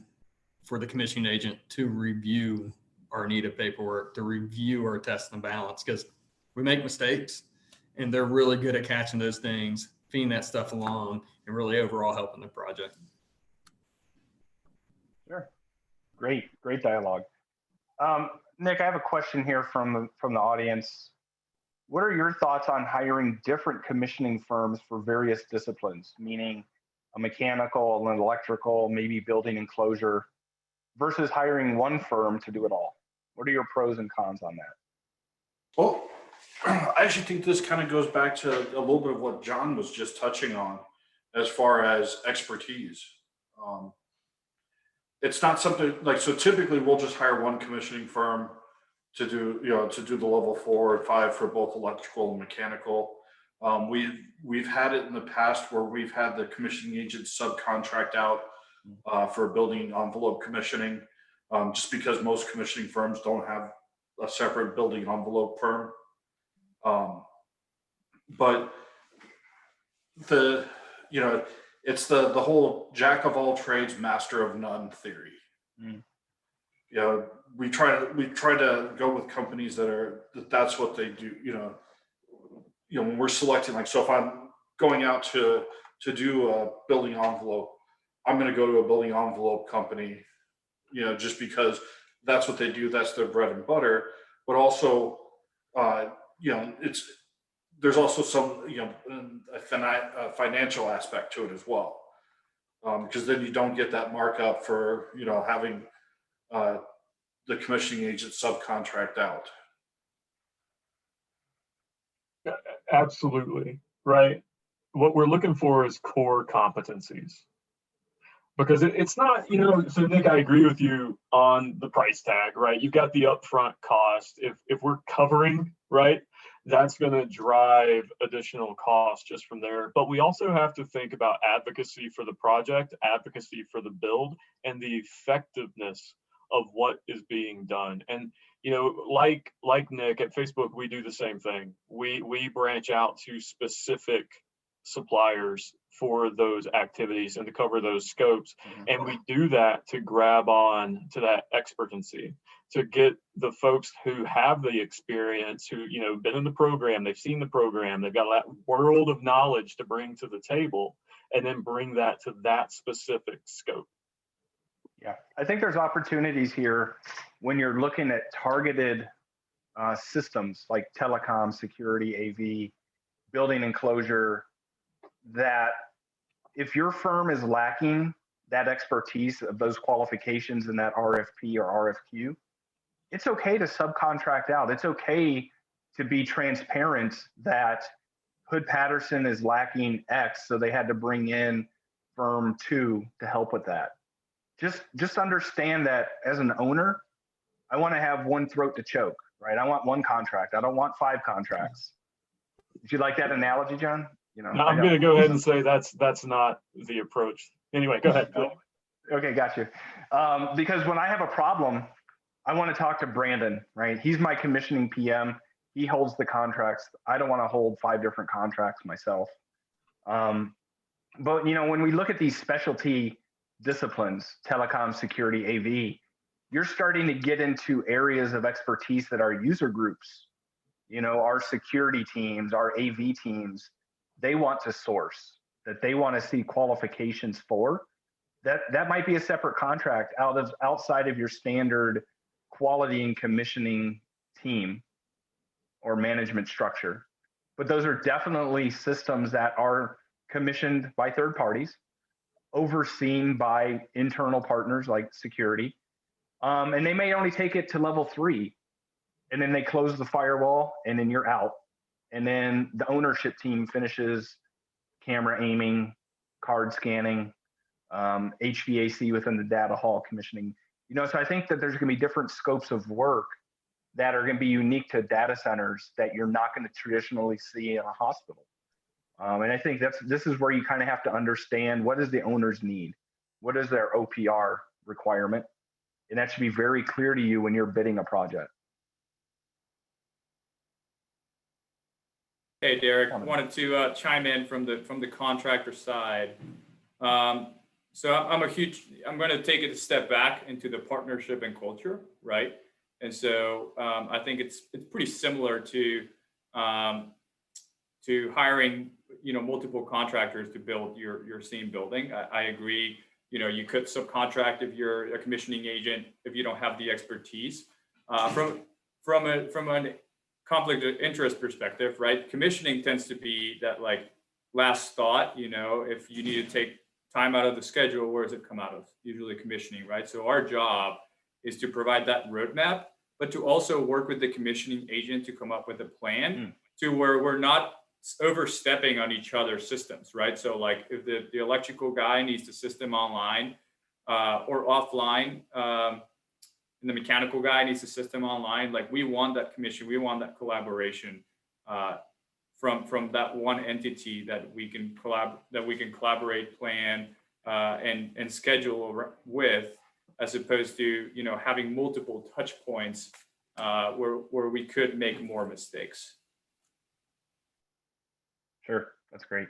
for the commissioning agent to review our NETA paperwork, to review our test and balance, because we make mistakes and they're really good at catching those things, feeding that stuff along, and really overall helping the project. Sure. Great dialogue. Nick, I have a question here from the audience. What are your thoughts on hiring different commissioning firms for various disciplines, meaning a mechanical, an electrical, maybe building enclosure, versus hiring one firm to do it all? What are your pros and cons on that? Well, I actually think this kind of goes back to a little bit of what John was just touching on as far as expertise. It's not something like, so typically we'll just hire one commissioning firm to do, to do the level 4 or 5 for both electrical and mechanical. We've had it in the past where we've had the commissioning agent subcontract out for building envelope commissioning, just because most commissioning firms don't have a separate building envelope firm. But it's the whole jack of all trades, master of none theory. We try to go with companies that's what they do. When we're selecting, like, so if I'm going out to do a building envelope, I'm going to go to a building envelope company, just because that's what they do. That's their bread and butter. But also, there's also some, a financial aspect to it as well. Because then you don't get that markup for, having the commissioning agent subcontract out. Absolutely, right? What we're looking for is core competencies. Because it's not, so Nick, I agree with you on the price tag, right? You've got the upfront cost. If we're covering, right, that's going to drive additional costs just from there. But we also have to think about advocacy for the project, advocacy for the build, and the effectiveness of what is being done. And, like Nick at Facebook, we do the same thing. We branch out to specific suppliers for those activities and to cover those scopes. And we do that to grab on to that expertise, to get the folks who have the experience, who, been in the program, they've seen the program, they've got that world of knowledge to bring to the table, and then bring that to that specific scope. Yeah, I think there's opportunities here when you're looking at targeted systems like telecom, security, AV, building enclosure, that if your firm is lacking that expertise of those qualifications in that RFP or RFQ, it's okay to subcontract out. It's okay to be transparent that Hood Patterson is lacking X, so they had to bring in firm 2 to help with that. Just understand that as an owner, I want to have one throat to choke, right? I want one contract. I don't want 5 contracts. Did you like that analogy, John? No, I'm going to go ahead and say that's not the approach. Anyway, go ahead. Okay, got you. Because when I have a problem, I want to talk to Brandon, right? He's my commissioning PM. He holds the contracts. I don't want to hold 5 different contracts myself. But when we look at these specialty disciplines, telecom, security, AV, you're starting to get into areas of expertise that our user groups, our security teams, our AV teams, they want to source, that they want to see qualifications for. That might be a separate contract outside of your standard quality and commissioning team or management structure. But those are definitely systems that are commissioned by third parties, overseen by internal partners like security. And they may only take it to level 3, and then they close the firewall, and then you're out. And then the ownership team finishes camera aiming, card scanning, HVAC within the data hall commissioning. So I think that there's going to be different scopes of work that are going to be unique to data centers that you're not going to traditionally see in a hospital. And I think this is where you kind of have to understand, what does the owners need? What is their OPR requirement? And that should be very clear to you when you're bidding a project. Hey, Derek, wanted to chime in from the contractor side. So I'm going to take it a step back into the partnership and culture, right? And so I think it's pretty similar to hiring multiple contractors to build your same building. I agree. You could subcontract if you're a commissioning agent if you don't have the expertise. From a conflict of interest perspective, right? Commissioning tends to be that like last thought. If you need to take time out of the schedule, where does it come out of? Usually commissioning, right? So our job is to provide that roadmap, but to also work with the commissioning agent to come up with a plan to where we're not overstepping on each other's systems, right? So like if the electrical guy needs the system online or offline, and the mechanical guy needs the system online, like we want that commission, we want that collaboration from that one entity that we can collaborate, plan, and schedule with, as opposed to having multiple touch points where we could make more mistakes. Sure, that's great.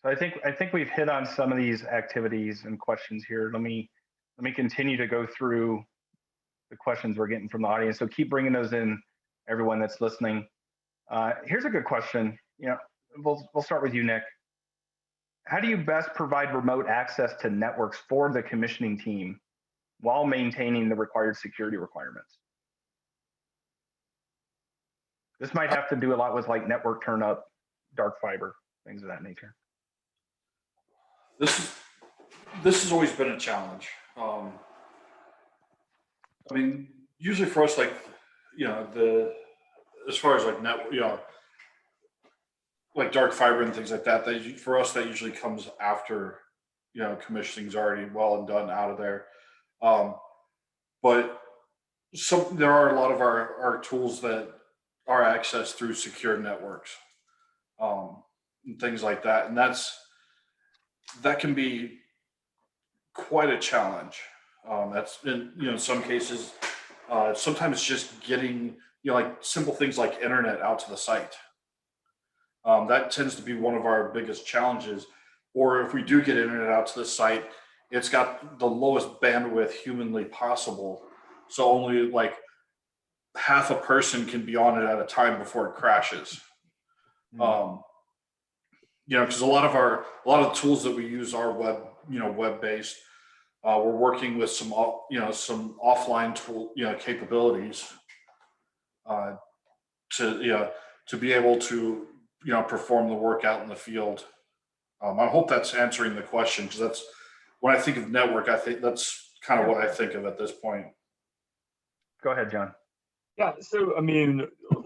So I think we've hit on some of these activities and questions here. Let me continue to go through the questions we're getting from the audience. So keep bringing those in, everyone that's listening. Here's a good question. We'll start with you, Nich. How do you best provide remote access to networks for the commissioning team while maintaining the required security requirements? This might have to do a lot with like network turn up, dark fiber, things of that nature. This has always been a challenge. Usually for us, like, as far as like network, like dark fiber and things like that, for us, that usually comes after, commissioning's already well and done out of there. But there are a lot of our tools that are accessed through secure networks, and things like that. And that can be quite a challenge. That's in some cases, sometimes just getting, like simple things like internet out to the site. That tends to be one of our biggest challenges. Or if we do get internet out to the site, it's got the lowest bandwidth humanly possible. So only like half a person can be on it at a time before it crashes. Because a lot of the tools that we use are web-based. We're working with some offline tool, capabilities to be able to, perform the work out in the field. I hope that's answering the question, because that's when I think of network, I think that's kind of what I think of at this point. Go ahead, John. Yeah, so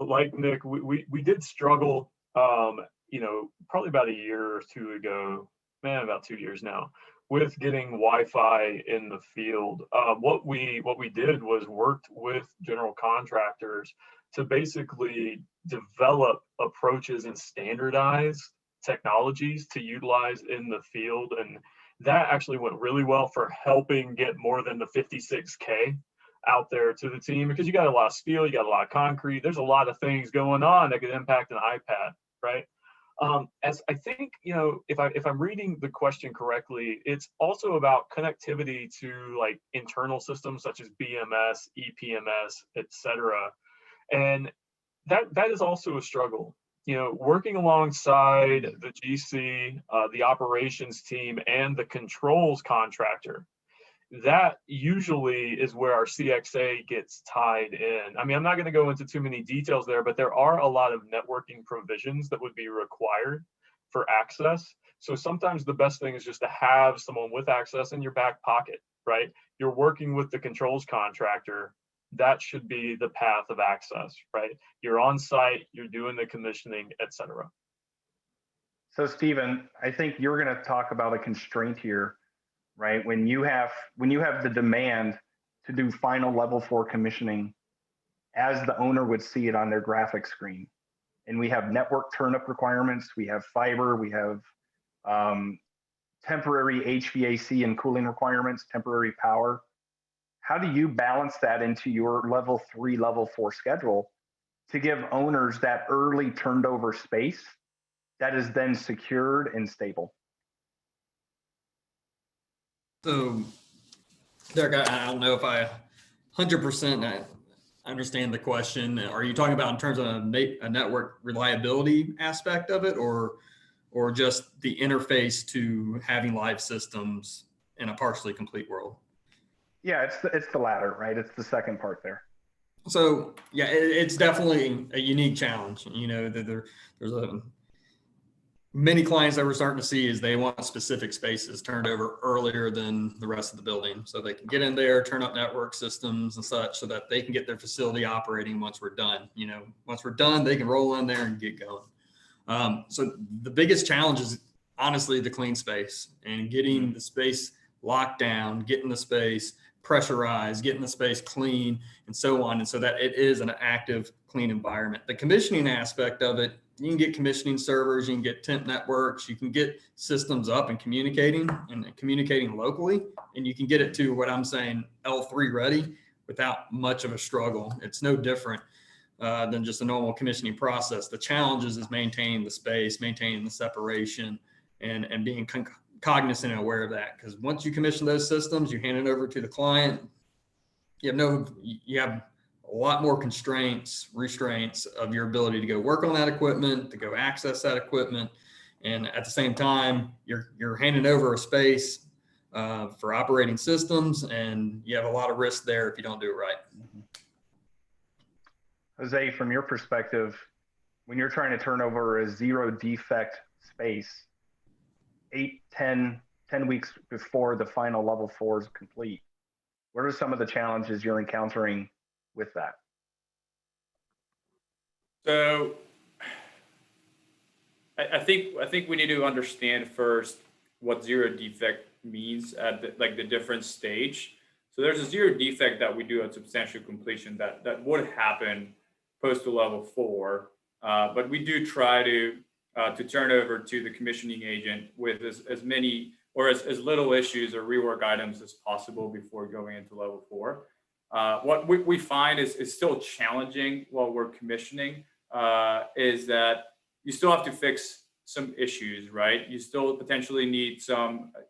like Nich, we did struggle, probably about a year or two ago, about 2 years now, with getting Wi-Fi in the field. What we did was worked with general contractors to basically develop approaches and standardize technologies to utilize in the field, and that actually went really well for helping get more than the 56K out there to the team, because you got a lot of steel, you got a lot of concrete. There's a lot of things going on that could impact an iPad, right? As I think, if I'm reading the question correctly, it's also about connectivity to like internal systems such as BMS, EPMS, etc. And that is also a struggle. Working alongside the GC, the operations team, and the controls contractor, that usually is where our CXA gets tied in. I mean, I'm not going to go into too many details there, but there are a lot of networking provisions that would be required for access. So sometimes the best thing is just to have someone with access in your back pocket, right? You're working with the controls contractor. That should be the path of access, right? You're on site, you're doing the commissioning, etc. So Stephen, I think you're going to talk about a constraint here, right? When you have the demand to do final level 4 commissioning as the owner would see it on their graphic screen, and we have network turnup requirements, we have fiber, we have temporary HVAC and cooling requirements, temporary power. How do you balance that into your level 3, level 4 schedule to give owners that early turned over space that is then secured and stable? So, Derek, I don't know if I 100% understand the question. Are you talking about in terms of a network reliability aspect of it, or just the interface to having live systems in a partially complete world? Yeah, it's the latter, right? It's the second part there. So yeah, it's definitely a unique challenge. There's many clients that we're starting to see is they want specific spaces turned over earlier than the rest of the building, so they can get in there, turn up network systems and such, so that they can get their facility operating once we're done. Once we're done, they can roll in there and get going. So the biggest challenge is honestly the clean space and getting the space locked down, getting the space pressurized, getting the space clean, and so on, and so that it is an active, clean environment. The commissioning aspect of it, you can get commissioning servers, you can get temp networks, you can get systems up and communicating locally, and you can get it to what I'm saying L3 ready without much of a struggle. It's no different than just a normal commissioning process. The challenges is maintaining the space, maintaining the separation, and being cognizant and aware of that, because once you commission those systems, you hand it over to the client, you have a lot more restraints of your ability to go work on that equipment, to go access that equipment, and at the same time, you're handing over a space for operating systems, and you have a lot of risk there if you don't do it right. Jose, from your perspective, when you're trying to turn over a 0 defect space 10 weeks before the final level 4 is complete, what are some of the challenges you're encountering with that? So I think we need to understand first what 0 defect means at the different stage. So there's a 0 defect that we do at substantial completion that would happen post to level 4, but we do try to turn over to the commissioning agent with as many or as little issues or rework items as possible before going into level 4. What we find is still challenging while we're commissioning is that you still have to fix some issues, right? You still potentially need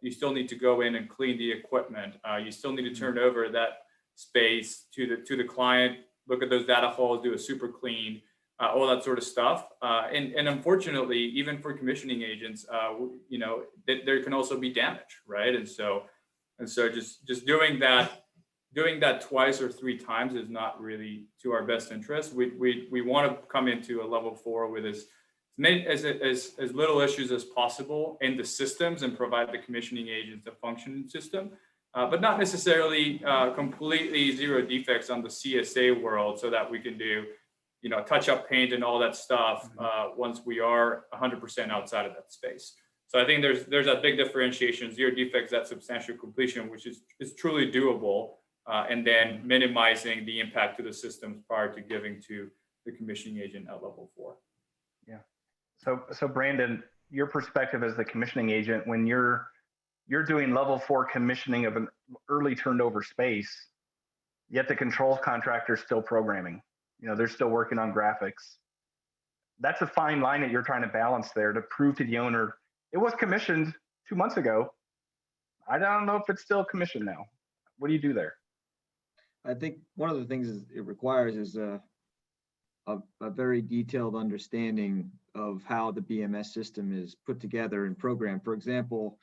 you still need to go in and clean the equipment. You still need to turn over that space to the client, look at those data halls, do a super clean, all that sort of stuff. And unfortunately, even for commissioning agents, there can also be damage, right? And so just doing that twice or 3 times is not really to our best interest. We want to come into a level 4 with as little issues as possible in the systems and provide the commissioning agents a functioning system, but not necessarily completely 0 defects on the CSA world, so that we can do touch up paint and all that stuff once we are 100% outside of that space. So I think there's a big differentiation: 0 defects at substantial completion, which is truly doable, and then minimizing the impact to the systems prior to giving to the commissioning agent at level 4. Yeah. So Brandon, your perspective as the commissioning agent, when you're doing level 4 commissioning of an early turned over space, yet the controls contractor is still programming. You know, they're still working on graphics. That's a fine line that you're trying to balance there to prove to the owner it was commissioned 2 months ago. I don't know if it's still commissioned now. What do you do there? I think one of the things it requires is a very detailed understanding of how the BMS system is put together and programmed. For example,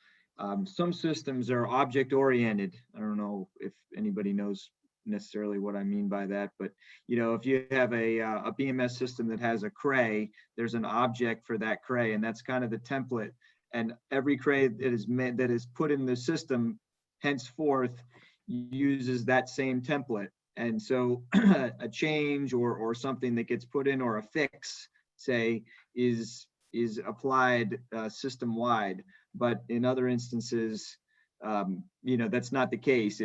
some systems are object oriented. I don't know if anybody knows necessarily what I mean by that, but you know, if you have a BMS system that has a cray, there's an object for that cray, and that's kind of the template. And every cray that is put in the system henceforth uses that same template. And so a change or something that gets put in, or a fix, say, is applied system wide. But in other instances, you know, that's not the case.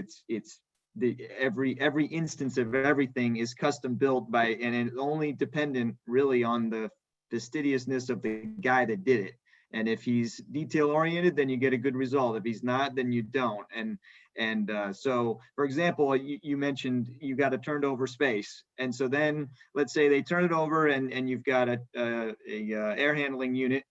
Every instance of everything is custom built by, and it's only dependent really on the fastidiousness of the guy that did it. And if he's detail oriented, then you get a good result. If he's not, then you don't. And so, for example, you mentioned you got a turned over space. And so then let's say they turn it over and you've got a air handling unit.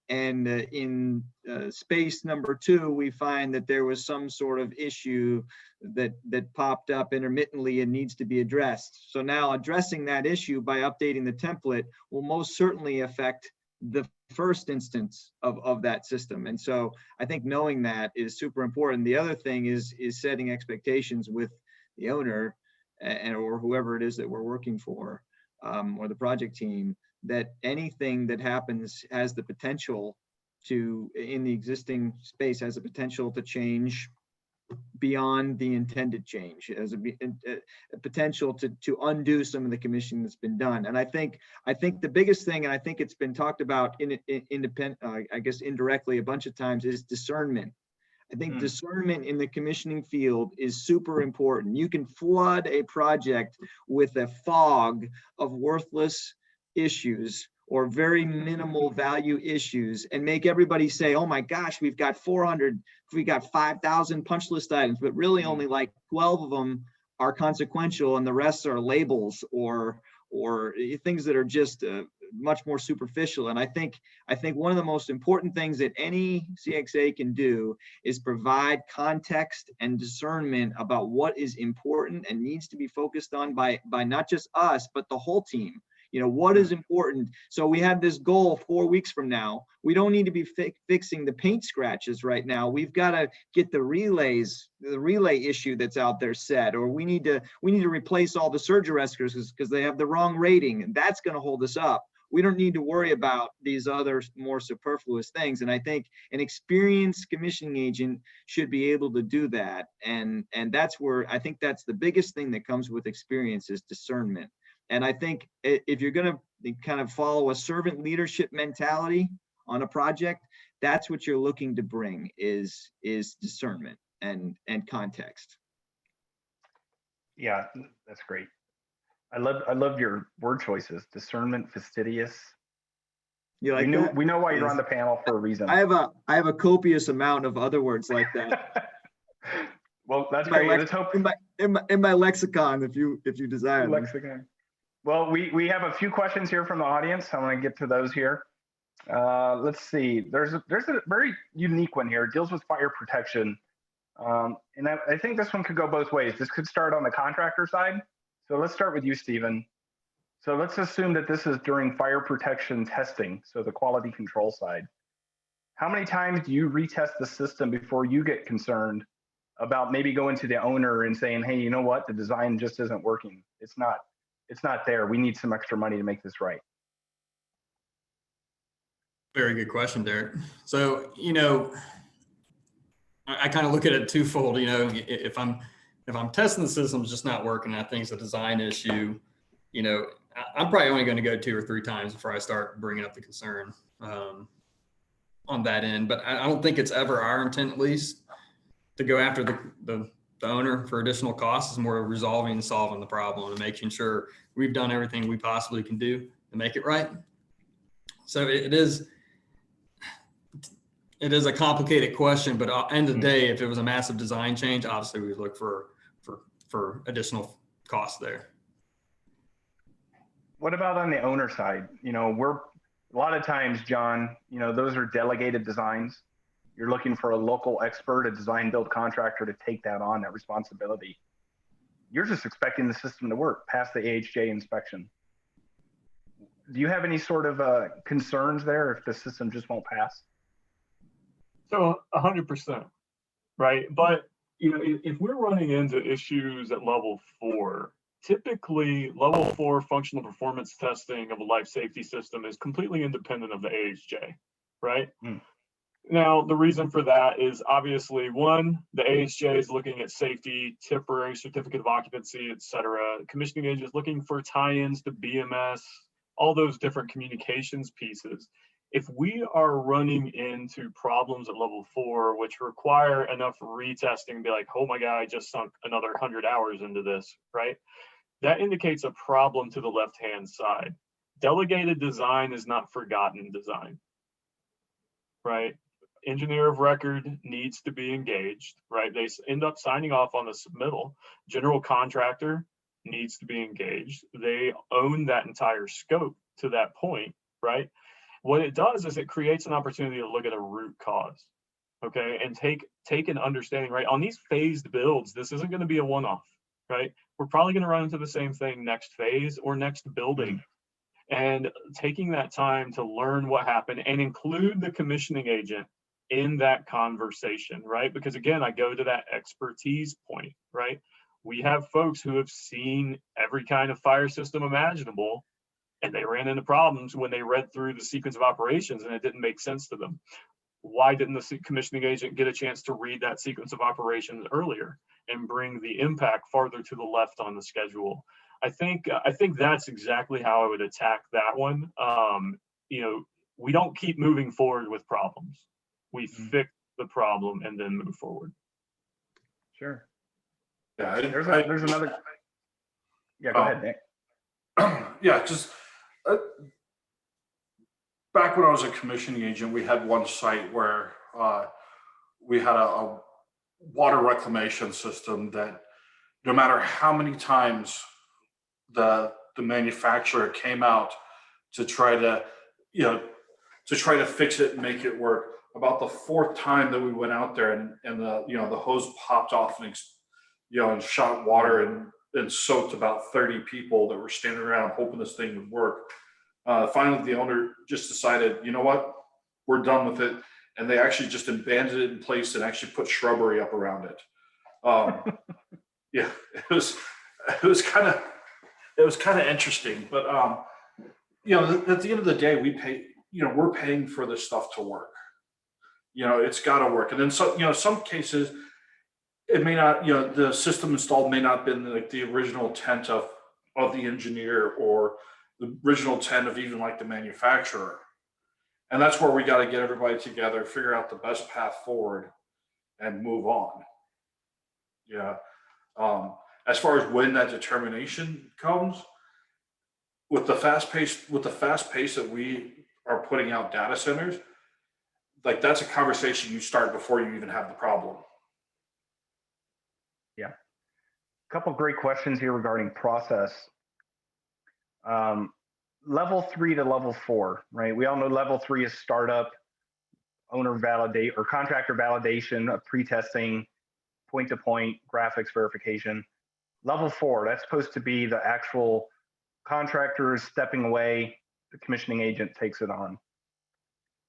And in space number 2, we find that there was some sort of issue that popped up intermittently and needs to be addressed. So now addressing that issue by updating the template will most certainly affect the first instance of that system. And so I think knowing that is super important. The other thing is setting expectations with the owner or whoever it is that we're working for, or the project team, that anything that happens has the potential to, in the existing space, has the potential to change beyond the intended change, as a potential to undo some of the commissioning that's been done. And I think the biggest thing, and I think it's been talked about I guess indirectly a bunch of times, is discernment. I think discernment in the commissioning field is super important. You can flood a project with a fog of worthless issues or very minimal value issues and make everybody say, oh my gosh, we've got 5,000 punch list items, but really only like 12 of them are consequential and the rest are labels or things that are just much more superficial. And I think one of the most important things that any CXA can do is provide context and discernment about what is important and needs to be focused on by not just us, but the whole team. You know, what is important? So we have this goal 4 weeks from now. We don't need to be fixing the paint scratches right now. We've got to get the relay issue that's out there set, or we need to replace all the surge arresters because they have the wrong rating, and that's going to hold us up. We don't need to worry about these other more superfluous things. And I think an experienced commissioning agent should be able to do that. And that's where I think that's the biggest thing that comes with experience is discernment. And I think if you're going to kind of follow a servant leadership mentality on a project, that's what you're looking to bring is discernment and context. Yeah, that's great. I love your word choices: discernment, fastidious. You like we know why you're on the panel for a reason. I have a copious amount of other words like that. Well, that's great. Let's hope in my lexicon, if you desire. Lexicon. Well, we have a few questions here from the audience. I want to get to those here. Let's see. There's a very unique one here. It deals with fire protection. And I think this one could go both ways. This could start on the contractor side. So let's start with you, Stephen. So let's assume that this is during fire protection testing, so the quality control side. How many times do you retest the system before you get concerned about maybe going to the owner and saying, hey, you know what? The design just isn't working. It's not there. We need some extra money to make this right. Very good question, Derek. So, you know, I kind of look at it twofold. You know, if I'm testing the system's just not working, I think it's a design issue, you know, I'm probably only going to go 2 or 3 times before I start bringing up the concern on that end. But I don't think it's ever our intent, at least, to go after the owner for additional costs. Is more resolving and solving the problem and making sure we've done everything we possibly can do to make it right. So it is a complicated question, but at the end of the day, if it was a massive design change, obviously we would look for additional cost there. What about on the owner side? We're a lot of times, John, those are delegated designs. You're looking for a local expert, a design build contractor to take that on, that responsibility. You're just expecting the system to work, pass the AHJ inspection. Do you have any sort of concerns there if the system just won't pass? So 100%, right? But if we're running into issues at level 4, typically level 4 functional performance testing of a life safety system is completely independent of the AHJ, right? Now, the reason for that is obviously, one, the AHJ is looking at safety, temporary certificate of occupancy, et cetera. Commissioning agent is looking for tie-ins to BMS, all those different communications pieces. If we are running into problems at level 4, which require enough retesting, be like, oh my God, I just sunk another 100 hours into this, right? That indicates a problem to the left-hand side. Delegated design is not forgotten design, right? Engineer of record needs to be engaged, right? They end up signing off on the submittal. General contractor needs to be engaged. They own that entire scope to that point, right? What it does is it creates an opportunity to look at a root cause, okay? And take an understanding, right? On these phased builds, this isn't going to be a one-off, right? We're probably going to run into the same thing next phase or next building. And taking that time to learn what happened and include the commissioning agent in that conversation, right? Because again, I go to that expertise point, right? We have folks who have seen every kind of fire system imaginable, and they ran into problems when they read through the sequence of operations and it didn't make sense to them. Why didn't the commissioning agent get a chance to read that sequence of operations earlier and bring the impact farther to the left on the schedule? I think that's exactly how I would attack that one. We don't keep moving forward with problems. We fix the problem and then move forward. Sure. Yeah, There's another. Yeah, go ahead, Nick. Yeah, just back when I was a commissioning agent, we had one site where we had a water reclamation system that no matter how many times the manufacturer came out to try to fix it and make it work, about the 4th time that we went out there and the hose popped off and shot water and soaked about 30 people that were standing around hoping this thing would work. Finally, the owner just decided, you know what, we're done with it. And they actually just abandoned it in place and actually put shrubbery up around it. Yeah, it was kind of interesting, but at the end of the day, we're paying for this stuff to work. It's got to work. And then some cases, it may not, the system installed may not have been like the original intent of the engineer or the original intent of even like the manufacturer. And that's where we got to get everybody together, figure out the best path forward and move on. Yeah. As far as when that determination comes, with the fast pace that we are putting out data centers, like that's a conversation you start before you even have the problem. Yeah. A couple great questions here regarding process. Level 3 to level 4, right? We all know level 3 is startup, owner validate or contractor validation of pre-testing, point-to-point graphics verification. Level 4, that's supposed to be the actual contractor is stepping away, the commissioning agent takes it on.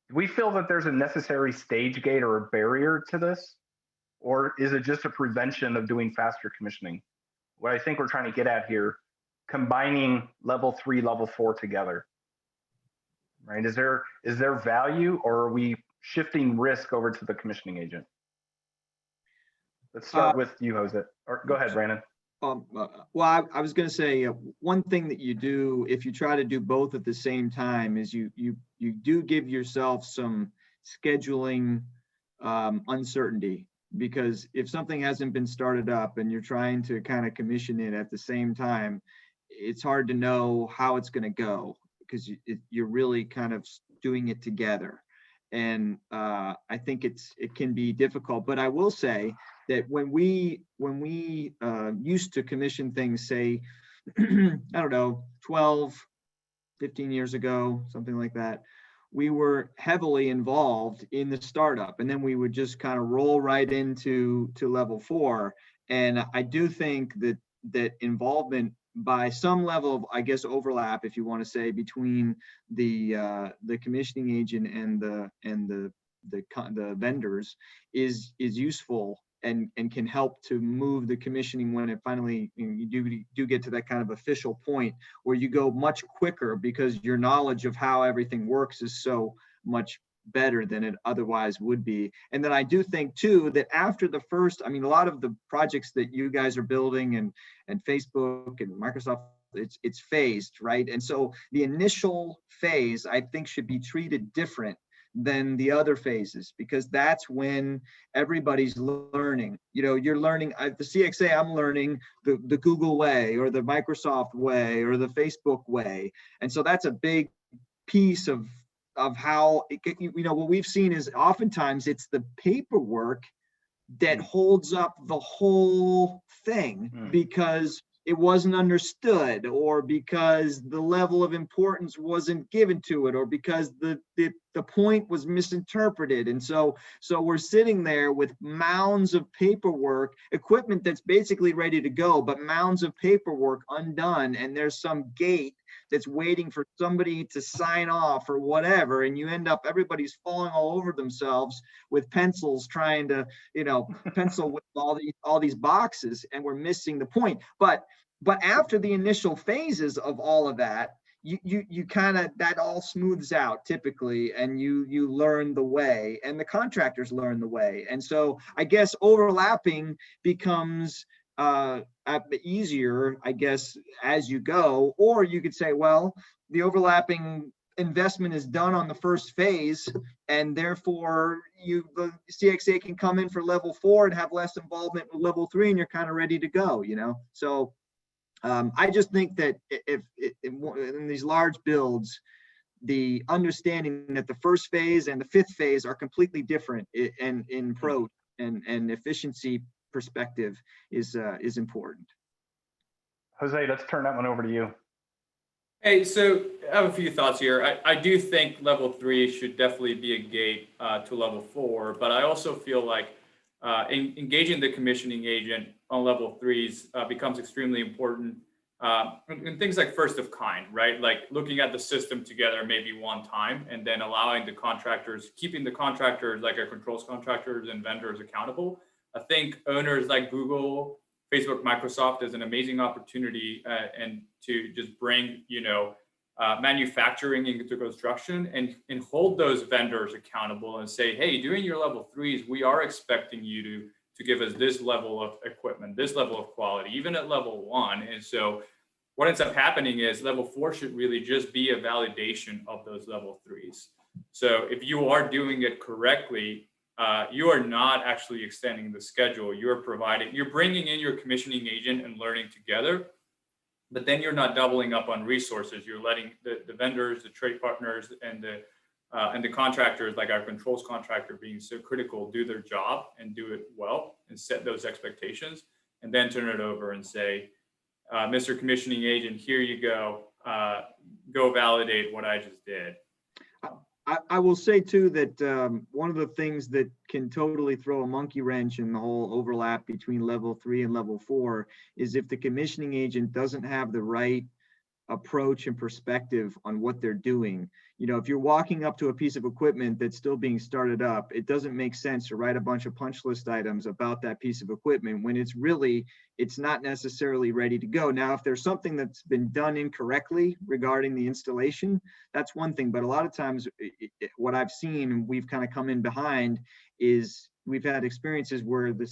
Do we feel that there's a necessary stage gate or a barrier to this? Or is it just a prevention of doing faster commissioning? What I think we're trying to get at here, combining level 3, level 4 together, right? Is there value, or are we shifting risk over to the commissioning agent? Let's start with you, Jose. Or go ahead, Brandon. Well, I was going to say one thing that you do if you try to do both at the same time is you do give yourself some scheduling uncertainty, because if something hasn't been started up and you're trying to kind of commission it at the same time, it's hard to know how it's going to go, because you're really kind of doing it together. And I think it can be difficult, but I will say that when we used to commission things, say, I don't know, 12, 15 years ago, something like that, we were heavily involved in the startup, and then we would just kind of roll right into level 4. And I do think that involvement by some level of, I guess, overlap, if you want to say, between the commissioning agent and the vendors is useful and can help to move the commissioning when it finally, you do get to that kind of official point where you go much quicker because your knowledge of how everything works is so much better than it otherwise would be. And then I do think too that after the first, I mean, a lot of the projects that you guys are building and Facebook and Microsoft, it's phased, right? And so the initial phase, I think, should be treated different than the other phases, because that's when everybody's learning. You're learning at the CXA, I'm learning the Google way or the Microsoft way or the Facebook way. And so that's a big piece of how, what we've seen is oftentimes it's the paperwork that holds up the whole thing because it wasn't understood, or because the level of importance wasn't given to it, or because the point was misinterpreted. And so we're sitting there with mounds of paperwork, equipment that's basically ready to go, but mounds of paperwork undone, and there's some gate that's waiting for somebody to sign off or whatever, and you end up, everybody's falling all over themselves with pencils trying to pencil with all these boxes, and we're missing the point. But after the initial phases of all of that, you kind of, that all smooths out typically, and you learn the way, and the contractors learn the way. And so I guess overlapping becomes easier, I guess, as you go. Or you could say, well, the overlapping investment is done on the first phase, and therefore the CXA can come in for level 4 and have less involvement with level 3, and you're kind of ready to go, So I just think that if in these large builds, the understanding that the first phase and the 5th phase are completely different in approach and efficiency perspective is important. Jose, let's turn that one over to you. Hey, so I have a few thoughts here. I do think level 3 should definitely be a gate to level 4, but I also feel like engaging the commissioning agent on level 3s becomes extremely important in things like first of kind, right? Like looking at the system together maybe one time, and then allowing the contractors, keeping the contractors, like our controls contractors and vendors, accountable. I think owners like Google, Facebook, Microsoft is an amazing opportunity and to just bring, manufacturing into construction and hold those vendors accountable and say, hey, doing your level 3s, we are expecting you to give us this level of equipment, this level of quality, even at level 1. And so what ends up happening is level 4 should really just be a validation of those level 3s. So if you are doing it correctly, you are not actually extending the schedule. You're bringing in your commissioning agent and learning together, but then you're not doubling up on resources. You're letting the vendors, the trade partners, and the contractors, like our controls contractor being so critical, do their job and do it well and set those expectations, and then turn it over and say, Mr. Commissioning Agent, here you go. Go validate what I just did. I will say too that one of the things that can totally throw a monkey wrench in the whole overlap between level 3 and level 4 is if the commissioning agent doesn't have the right approach and perspective on what they're doing. If you're walking up to a piece of equipment that's still being started up, it doesn't make sense to write a bunch of punch list items about that piece of equipment when it's not necessarily ready to go. Now, if there's something that's been done incorrectly regarding the installation, that's one thing. But a lot of times what I've seen, and we've kind of come in behind, is we've had experiences where the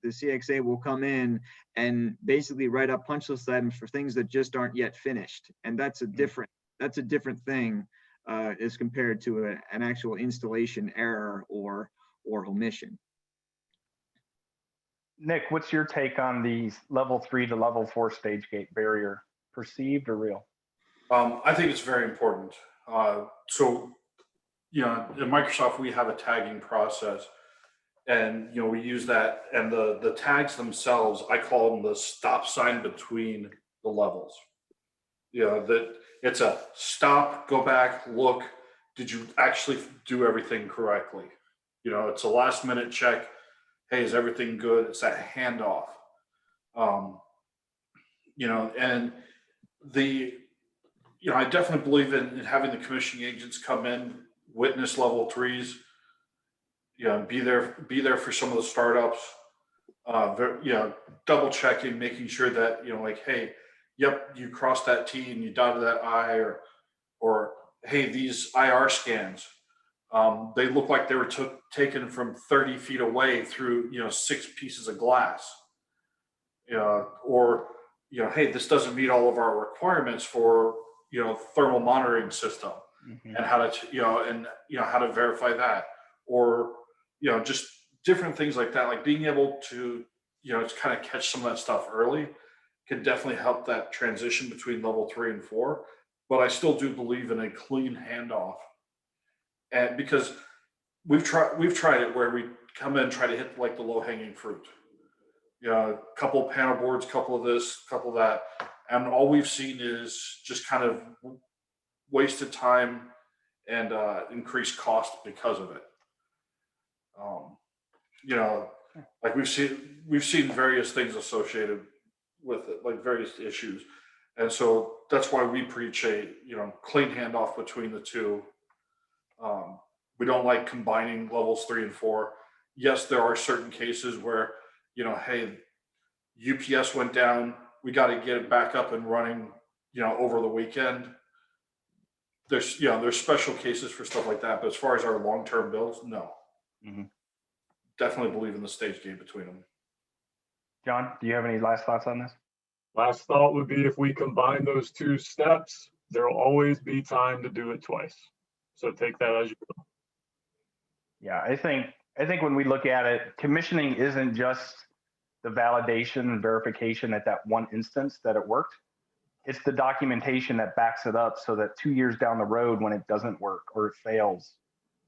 CXA will come in and basically write up punch list items for things that just aren't yet finished. And that's a different thing as compared to an actual installation error or omission. Nich, what's your take on the level 3 to level 4 stage gate barrier, perceived or real? I think it's very important. In Microsoft, we have a tagging process. And, we use that, and the tags themselves, I call them the stop sign between the levels. That it's a stop, go back, look, did you actually do everything correctly? It's a last minute check. Hey, is everything good? It's that handoff. And I definitely believe in having the commissioning agents come in, witness level threes, be there for some of the startups, double checking, making sure that, hey, yep, you crossed that T and you dotted that I, or hey, these IR scans, they look like they were taken from 30 feet away through, 6 pieces of glass, or, hey, this doesn't meet all of our requirements for, thermal monitoring system, and how to, how to verify that, or, just different things like that, like being able to, to kind of catch some of that stuff early can definitely help that transition between level 3 and 4. But I still do believe in a clean handoff, and because we've tried it where we come in and try to hit like the low hanging fruit, a couple of panel boards, couple of this, couple of that, and all we've seen is just kind of wasted time and increased cost because of it. Like we've seen various things associated with it, like various issues. And so that's why we preach a, clean handoff between the two. We don't like combining levels 3 and 4. Yes, there are certain cases where, hey, UPS went down, we got to get it back up and running, over the weekend. There's special cases for stuff like that. But as far as our long-term builds, no. Mm-hmm. Definitely believe in the stage game between them. John, do you have any last thoughts on this? Last thought would be, if we combine those 2 steps, there'll always be time to do it twice. So take that as you go. Yeah, I think when we look at it, commissioning isn't just the validation and verification at that one instance that it worked. It's the documentation that backs it up, so that 2 years down the road, when it doesn't work or it fails,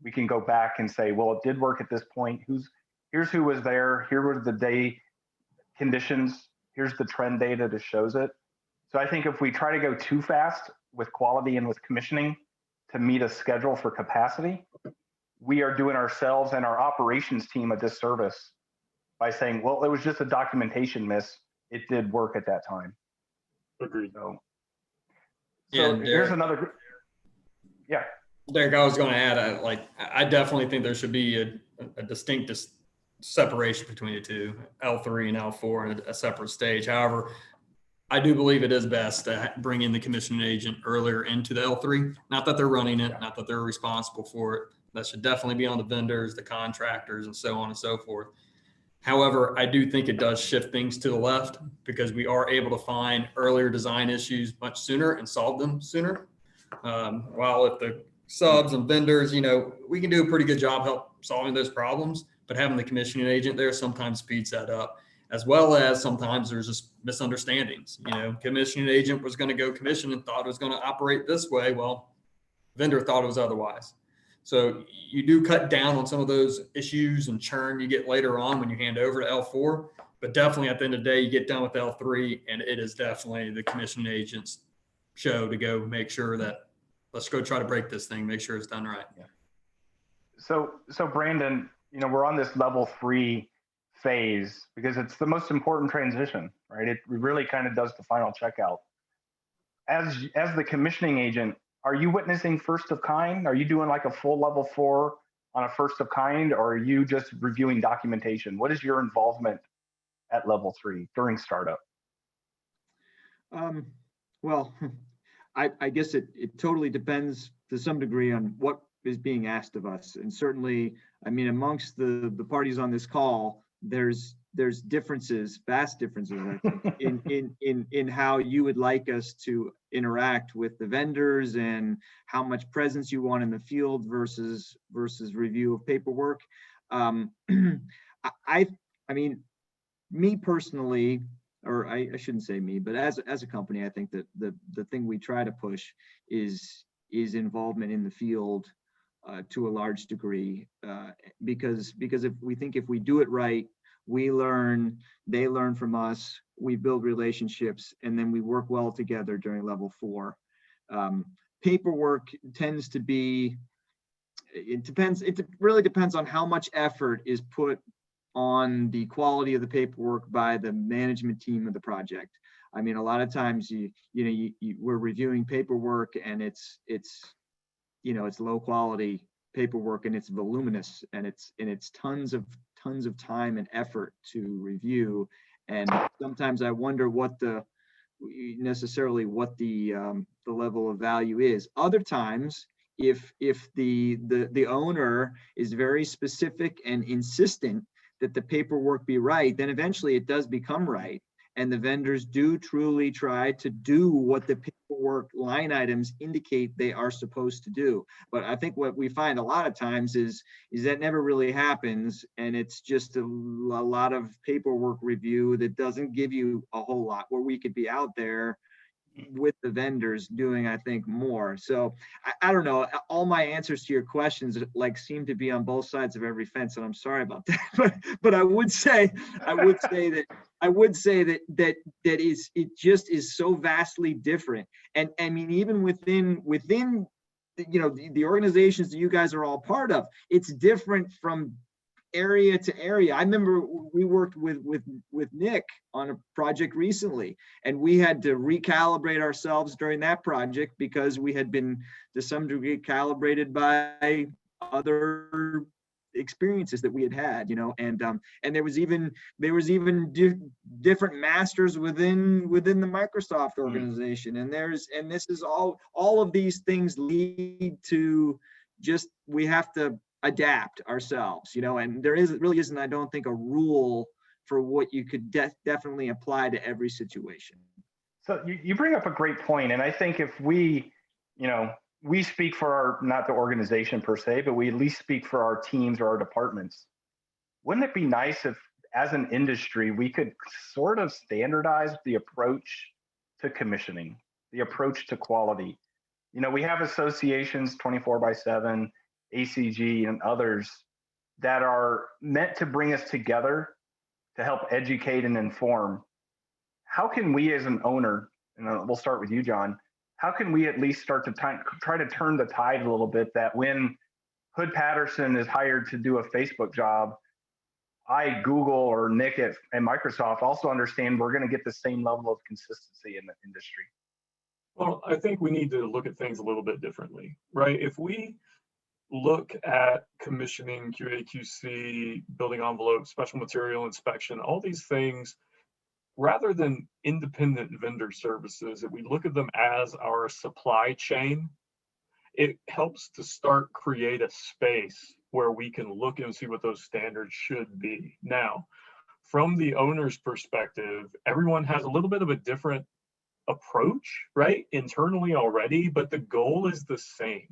we can go back and say, well, it did work at this point. Here's who was there. Here were the day conditions. Here's the trend data that shows it. So I think if we try to go too fast with quality and with commissioning to meet a schedule for capacity, we are doing ourselves and our operations team a disservice by saying, well, it was just a documentation miss. It did work at that time. Agreed. So Yeah, here's another. Yeah. Derek, I was going to add, I definitely think there should be a distinct separation between the two, L3 and L4, and a separate stage. However, I do believe it is best to bring in the commissioning agent earlier into the L3. Not that they're running it, not that they're responsible for it. That should definitely be on the vendors, the contractors, and so on and so forth. However, I do think it does shift things to the left, because we are able to find earlier design issues much sooner and solve them sooner. While if the subs and vendors, we can do a pretty good job help solving those problems, but having the commissioning agent there sometimes speeds that up, as well as sometimes there's just misunderstandings. Commissioning agent was going to go commission and thought it was going to operate this way. Well, vendor thought it was otherwise. So you do cut down on some of those issues and churn you get later on when you hand over to L4, but definitely at the end of the day, you get done with L3, and it is definitely the commissioning agent's show to go make sure that, let's go try to break this thing, make sure it's done right. Yeah. So Brandon, we're on this level 3 phase because it's the most important transition, right? It really kind of does the final checkout. As the commissioning agent, are you witnessing first of kind? Are you doing like a full level 4 on a first of kind, or are you just reviewing documentation? What is your involvement at level 3 during startup? Well, I guess it totally depends to some degree on what is being asked of us. And certainly, amongst the parties on this call, there's differences, vast differences, I think, in how you would like us to interact with the vendors and how much presence you want in the field versus review of paperwork. Me personally, or I shouldn't say me, but as a company, I think that the thing we try to push is involvement in the field to a large degree, because if we do it right, we learn, they learn from us, we build relationships, and then we work well together during level 4. Paperwork tends to be, it really depends on how much effort is put on the quality of the paperwork by the management team of the project. I mean, a lot of times we're reviewing paperwork and it's low quality paperwork and it's voluminous and it's tons of time and effort to review. And sometimes I wonder what the level of value is. Other times, if the owner is very specific and insistent that the paperwork be right, then eventually it does become right. And the vendors do truly try to do what the paperwork line items indicate they are supposed to do. But I think what we find a lot of times is that never really happens. And it's just a lot of paperwork review that doesn't give you a whole lot, where we could be out there with the vendors doing, I think, more. So I don't know, all my answers to your questions seem to be on both sides of every fence, and I'm sorry about that. But I would say that it just is so vastly different. And I mean, even within the organizations that you guys are all part of, it's different from area to area. I remember we worked with Nich on a project recently, and we had to recalibrate ourselves during that project because we had been to some degree calibrated by other experiences that we had, and there was even different masters within the Microsoft organization, and this is all of these things lead to just, we have to adapt ourselves, and there really isn't, I don't think, a rule for what you could definitely apply to every situation. So you bring up a great point, and I think if we speak for not the organization per se, but we at least speak for our teams or our departments. Wouldn't it be nice if, as an industry, we could sort of standardize the approach to commissioning, the approach to quality? We have associations 24/7, ACG and others that are meant to bring us together to help educate and inform. How can we as an owner, and we'll start with you, John, how can we at least start to try to turn the tide a little bit, that when Hood Patterson is hired to do a Facebook job, I, Google, or Nich at Microsoft also understand we're going to get the same level of consistency in the industry? Well, I think we need to look at things a little bit differently, right? If we look at commissioning, QA/QC, building envelope, special material inspection, all these things, rather than independent vendor services, if we look at them as our supply chain, it helps to create a space where we can look and see what those standards should be. Now, from the owner's perspective, everyone has a little bit of a different approach, right, internally already, but the goal is the same.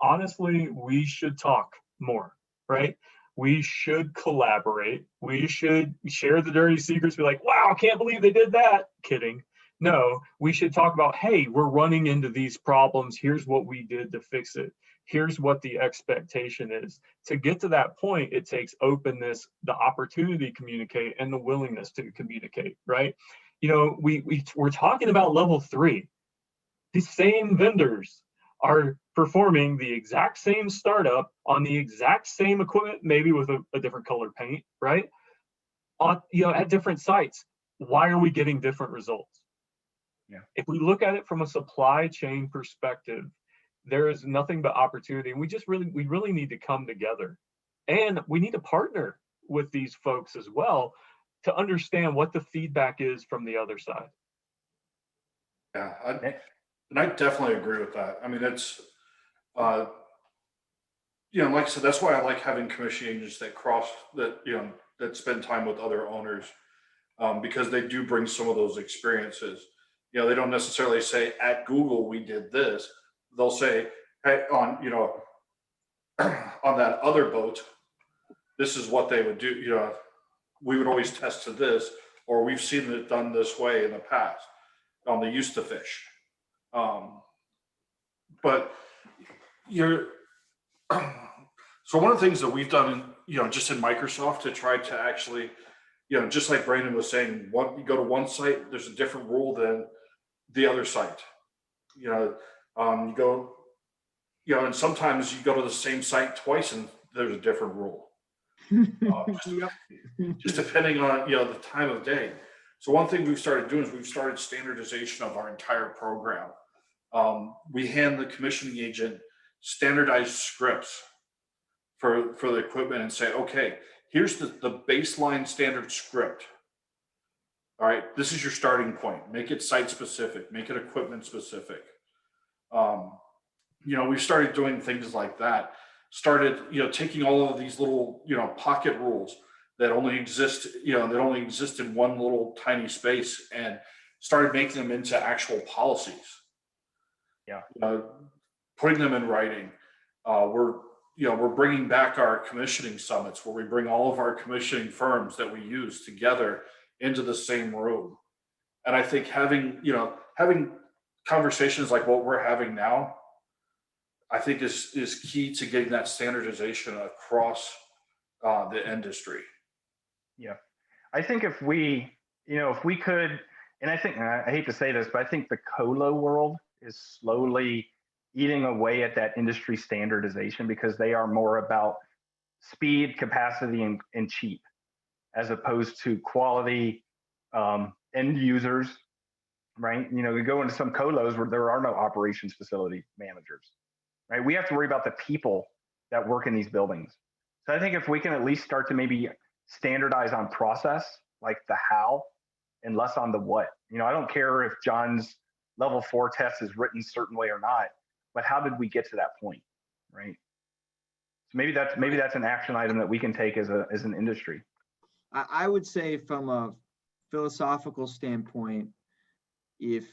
Honestly, we should talk more, right? We should collaborate. We should share the dirty secrets. Be like, wow, I can't believe they did that. Kidding. No, we should talk about, hey, we're running into these problems. Here's what we did to fix it. Here's what the expectation is. To get to that point, it takes openness, the opportunity to communicate, and the willingness to communicate, right? We're talking about level 3. The same vendors are performing the exact same startup on the exact same equipment, maybe with a different color paint, right? At different sites. Why are we getting different results? Yeah. If we look at it from a supply chain perspective, there is nothing but opportunity. And we really need to come together, and we need to partner with these folks as well to understand what the feedback is from the other side. Yeah, I definitely agree with that. I mean, it's, like I said, that's why I like having commissioning agents that spend time with other owners, because they do bring some of those experiences. They don't necessarily say, at Google, we did this. They'll say, hey, on that other boat, this is what they would do. We would always test to this, or we've seen it done this way in the past. They used to fish. But So one of the things that we've done, just in Microsoft to try to actually, just like Brandon was saying, you go to one site, there's a different rule than the other site. You go, and sometimes you go to the same site twice and there's a different rule. Just depending on, the time of day. So one thing we've started doing is we've started standardization of our entire program. We hand the commissioning agent standardized scripts for the equipment and say, okay, here's the baseline standard script. All right, this is your starting point. Make it site specific, make it equipment specific. We've started doing things like that. Started, taking all of these little, pocket rules that only exist, in one little tiny space and started making them into actual policies. Yeah. Putting them in writing. We're bringing back our commissioning summits where we bring all of our commissioning firms that we use together into the same room. And I think having conversations like what we're having now, I think is key to getting that standardization across the industry. Yeah. I think if we could, and I think, I hate to say this, but I think the colo world is slowly eating away at that industry standardization because they are more about speed, capacity, and cheap, as opposed to quality, end users, right? We go into some colos where there are no operations facility managers, right? We have to worry about the people that work in these buildings. So I think if we can at least start to maybe standardize on process, like the how, and less on the what. I don't care if John's level 4 test is written a certain way or not, but how did we get to that point, right? So maybe that's an action item that we can take as an industry. I would say from a philosophical standpoint, if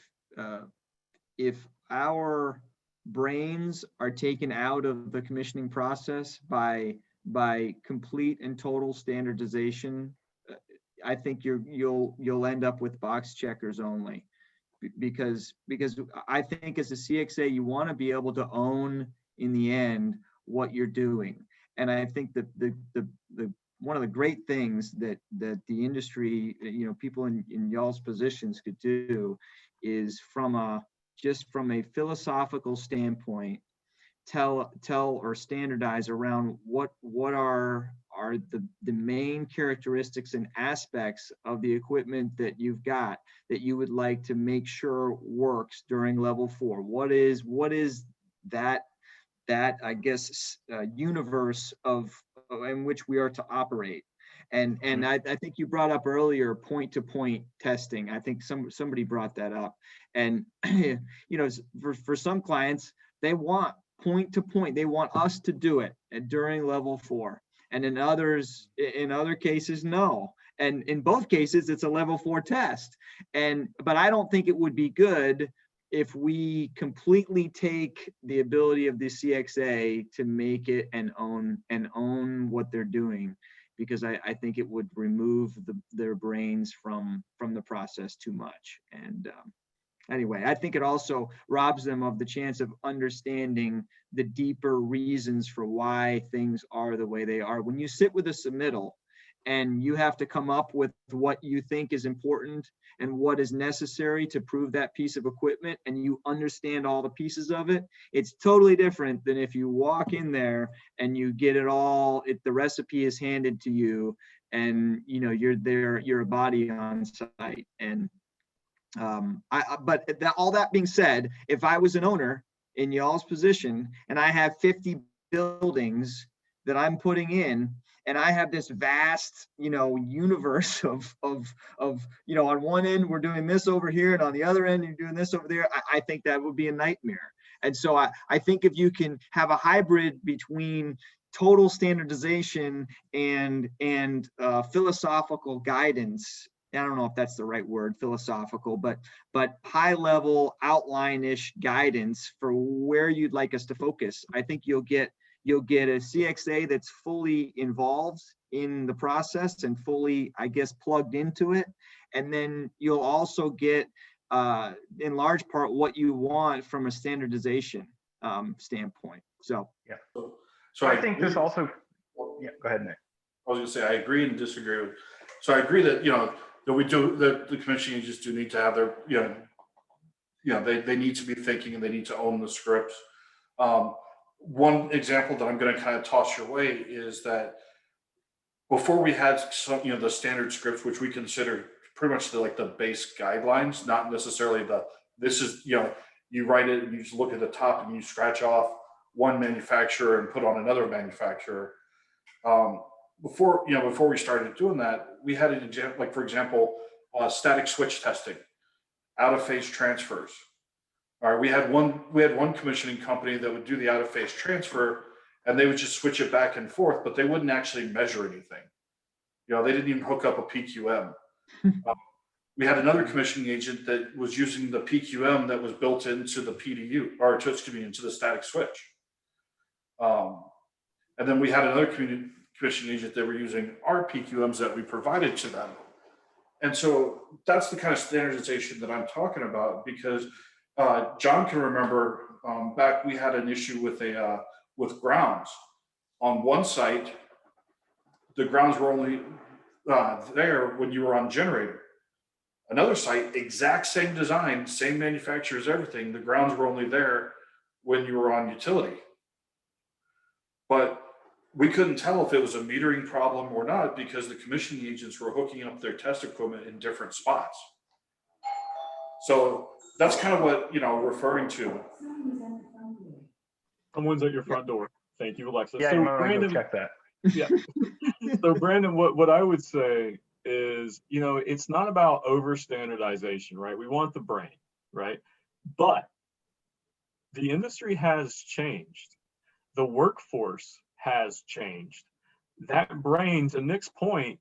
our brains are taken out of the commissioning process by complete and total standardization, I think you'll end up with box checkers only, because I think as a CXA you want to be able to own in the end what you're doing. And I think that the one of the great things that the industry, people in y'all's positions could do is from a philosophical standpoint, tell or standardize around what are the main characteristics and aspects of the equipment that you've got that you would like to make sure works during level 4. What is that I guess universe of in which we are to operate. And I think you brought up earlier point-to-point testing. I think somebody brought that up. And for some clients, they want point-to-point. They want us to do it during level 4. And in other cases, no. And in both cases, it's a level 4 test. But I don't think it would be good if we completely take the ability of the CXA to make it and own what they're doing, because I think it would remove their brains from the process too much. And anyway, I think it also robs them of the chance of understanding the deeper reasons for why things are the way they are. When you sit with a submittal and you have to come up with what you think is important and what is necessary to prove that piece of equipment, and you understand all the pieces of it, it's totally different than if you walk in there and you get it all, the recipe is handed to you and you're there, you're a body on site. And all that being said, if I was an owner in y'all's position and I have 50 buildings that I'm putting in, and I have this vast, universe of, on one end, we're doing this over here, and on the other end, you're doing this over there. I think that would be a nightmare. And so I think if you can have a hybrid between total standardization and philosophical guidance, I don't know if that's the right word, philosophical, but high level outline-ish guidance for where you'd like us to focus, I think you'll get a CXA that's fully involved in the process and fully, I guess, plugged into it. And then you'll also get, in large part, what you want from a standardization standpoint. So, yeah. So I think this also, yeah, go ahead, Nick. I was gonna say, I agree and disagree with, so I agree that, that the commissioning agents do need to have their, they need to be thinking and they need to own the scripts. One example that I'm gonna kind of toss your way is that before we had some, the standard scripts, which we consider pretty much the base guidelines, not necessarily this is, you write it and you just look at the top and you scratch off one manufacturer and put on another manufacturer. Before we started doing that, we had an example, for example, static switch testing, out of phase transfers. All right, we had one commissioning company that would do the out of phase transfer, and they would just switch it back and forth, but they wouldn't actually measure anything. They didn't even hook up a PQM. We had another commissioning agent that was using the PQM that was built into the PDU, or into the static switch. And then we had another commissioning agent that were using our PQMs that we provided to them. And so that's the kind of standardization that I'm talking about, because John can remember back we had an issue with grounds. On one site, the grounds were only there when you were on generator. Another site, exact same design, same manufacturers, everything. The grounds were only there when you were on utility. But we couldn't tell if it was a metering problem or not, because the commissioning agents were hooking up their test equipment in different spots. So that's kind of what, referring to. Someone's at your front door. Thank you, Alexa. Yeah, so Brandon, check that. Yeah. So Brandon, what I would say is, it's not about over standardization, right? We want the brain, right? But the industry has changed. The workforce has changed. That brain, to Nick's point,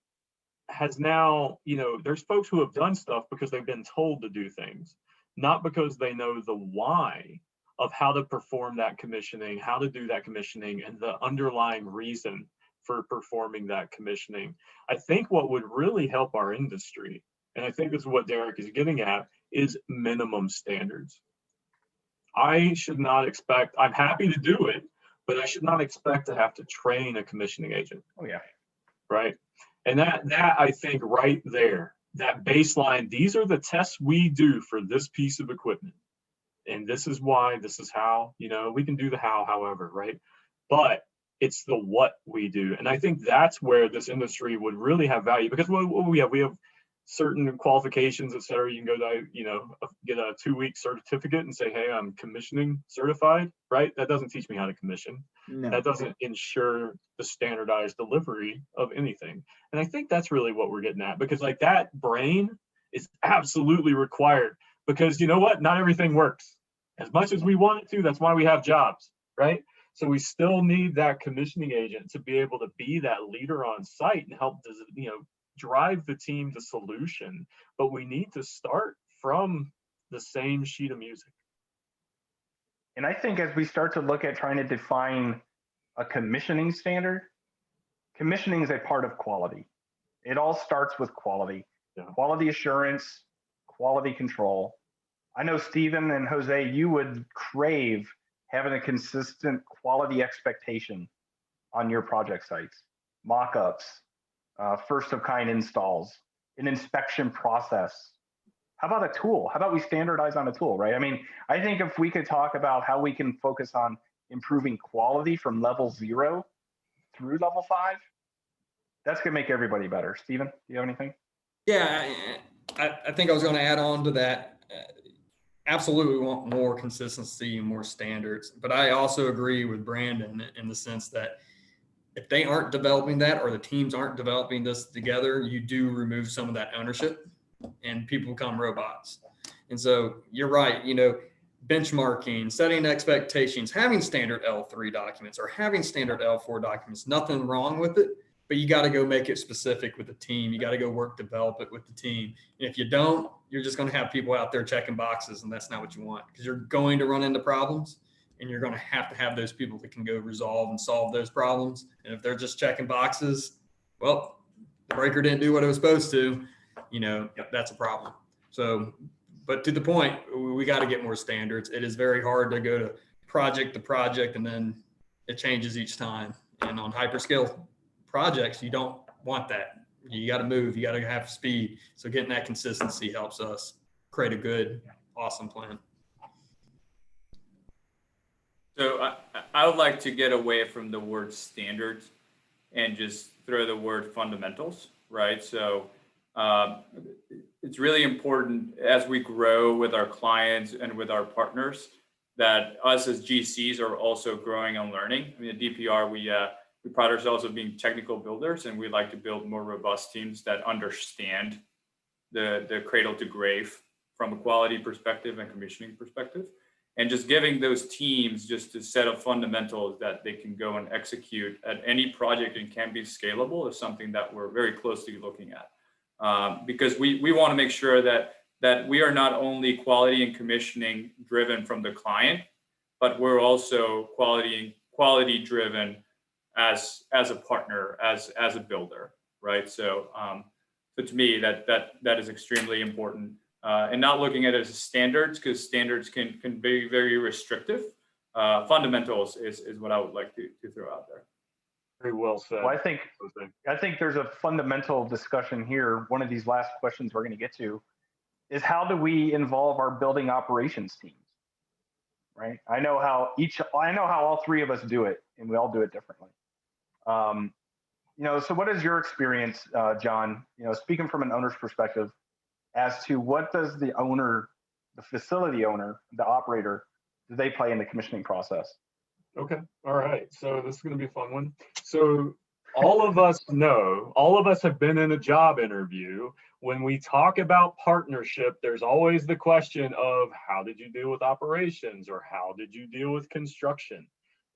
has now, there's folks who have done stuff because they've been told to do things, not because they know the why of how to perform that commissioning, how to do that commissioning, and the underlying reason for performing that commissioning. I think what would really help our industry, and I think this is what Derek is getting at, is minimum standards. I should not expect, I'm happy to do it, but I should not expect to have to train a commissioning agent. Oh yeah. Right. And that I think right there, that baseline, these are the tests we do for this piece of equipment. And this is why, this is how, we can do the how, however, right? But it's the what we do. And I think that's where this industry would really have value, because what we have certain qualifications, et cetera. You can go to, get a 2-week certificate and say, hey, I'm commissioning certified, right? That doesn't teach me how to commission. No. That doesn't ensure the standardized delivery of anything. And I think that's really what we're getting at, because that brain is absolutely required, because you know what? Not everything works as much as we want it to. That's why we have jobs, right? So we still need that commissioning agent to be able to be that leader on site and help, drive the team to solution. But we need to start from the same sheet of music. And I think as we start to look at trying to define a commissioning standard, commissioning is a part of quality. It all starts with quality, quality assurance, quality control. I know Stephen and Jose, you would crave having a consistent quality expectation on your project sites, mock-ups, first of kind installs, an inspection process. How about a tool? How about we standardize on a tool, right? I mean, I think if we could talk about how we can focus on improving quality from level 0 through level 5, that's gonna make everybody better. Stephen, do you have anything? Yeah, I think I was gonna add on to that. Absolutely want more consistency and more standards, but I also agree with Brandon in the sense that if they aren't developing that, or the teams aren't developing this together, you do remove some of that ownership and people become robots. And so you're right, benchmarking, setting expectations, having standard L3 documents or having standard L4 documents, nothing wrong with it, but you got to go make it specific with the team. You got to go develop it with the team. And if you don't, you're just going to have people out there checking boxes, and that's not what you want, because you're going to run into problems. And you're going to have those people that can go resolve and solve those problems. And if they're just checking boxes, well, the breaker didn't do what it was supposed to, that's a problem. So, but to the point, we got to get more standards. It is very hard to go to project and then it changes each time. And on hyperscale projects, you don't want that. You got to move, you got to have speed. So getting that consistency helps us create a good, awesome plan. So I would like to get away from the word standards and just throw the word fundamentals, right? So it's really important as we grow with our clients and with our partners that us as GCs are also growing and learning. I mean, at DPR, we pride ourselves on being technical builders, and we like to build more robust teams that understand the cradle to grave from a quality perspective and commissioning perspective. And just giving those teams just a set of fundamentals that they can go and execute at any project and can be scalable is something that we're very closely looking at. Because we want to make sure that we are not only quality and commissioning driven from the client, but we're also quality driven as a partner, as a builder, right? So to me, that is extremely important. And not looking at it as standards, because standards can be very restrictive. Fundamentals is what I would like to throw out there. Very well said. Well, I think there's a fundamental discussion here. One of these last questions we're going to get to is how do we involve our building operations teams, right? I know how all three of us do it, and we all do it differently. So what is your experience, John? Speaking from an owner's perspective, as to what does the owner, the facility owner, the operator, do they play in the commissioning process? Okay. All right. So this is going to be a fun one. So all of us have been in a job interview. When we talk about partnership, there's always the question of how did you deal with operations, or how did you deal with construction,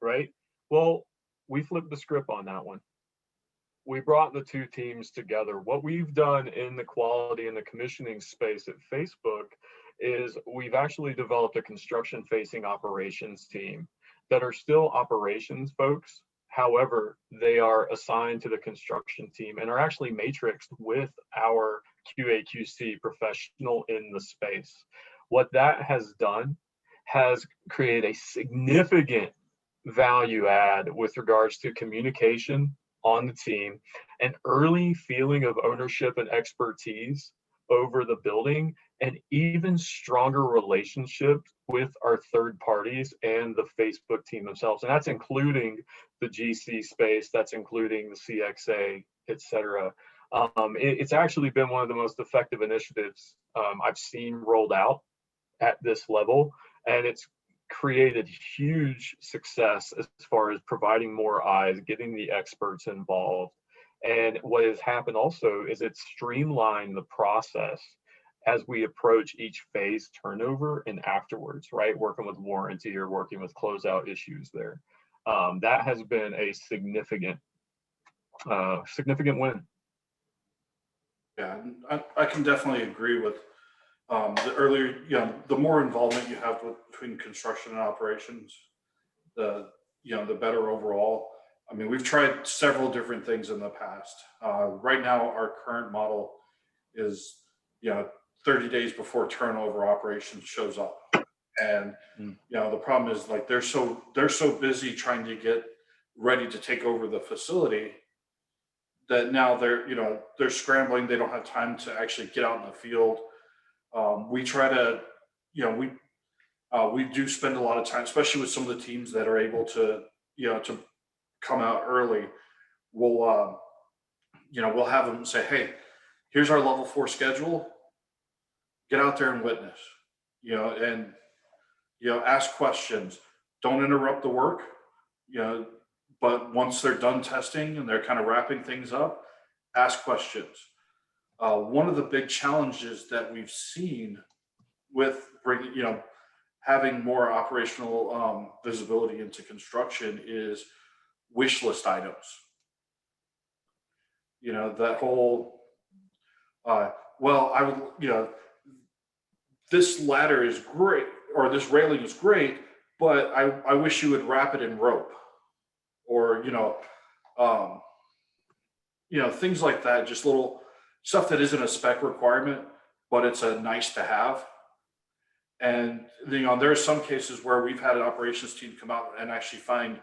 right? Well, we flipped the script on that one. We brought the two teams together. What we've done in the quality and the commissioning space at Facebook is we've actually developed a construction facing operations team that are still operations folks. However, they are assigned to the construction team and are actually matrixed with our QA/QC professional in the space. What that has done has created a significant value add with regards to communication on the team, an early feeling of ownership and expertise over the building, and even stronger relationships with our third parties and the Facebook team themselves. And that's including the GC space, that's including the CXA, et cetera. It's actually been one of the most effective initiatives I've seen rolled out at this level, and it's created huge success as far as providing more eyes, getting the experts involved. And what has happened also is it's streamlined the process as we approach each phase turnover and afterwards, right? Working with warranty or working with closeout issues there. That has been a significant win. Yeah, I can definitely agree with the earlier, the more involvement you have between construction and operations, the better overall. I mean, we've tried several different things in the past. Right now, our current model is, 30 days before turnover, operations shows up. And, the problem is, like, they're so busy trying to get ready to take over the facility that now they're scrambling. They don't have time to actually get out in the field. We try to, we do spend a lot of time, especially with some of the teams that are able to, to come out early. We'll have them say, hey, here's our level 4 schedule. Get out there and witness, and, ask questions. Don't interrupt the work, but once they're done testing and they're kind of wrapping things up, ask questions. One of the big challenges that we've seen with bringing, having more operational visibility into construction is wish list items. That whole, well, I would, this ladder is great, or this railing is great, but I wish you would wrap it in rope, or, things like that, just little stuff that isn't a spec requirement, but it's a nice to have. And, there are some cases where we've had an operations team come out and actually find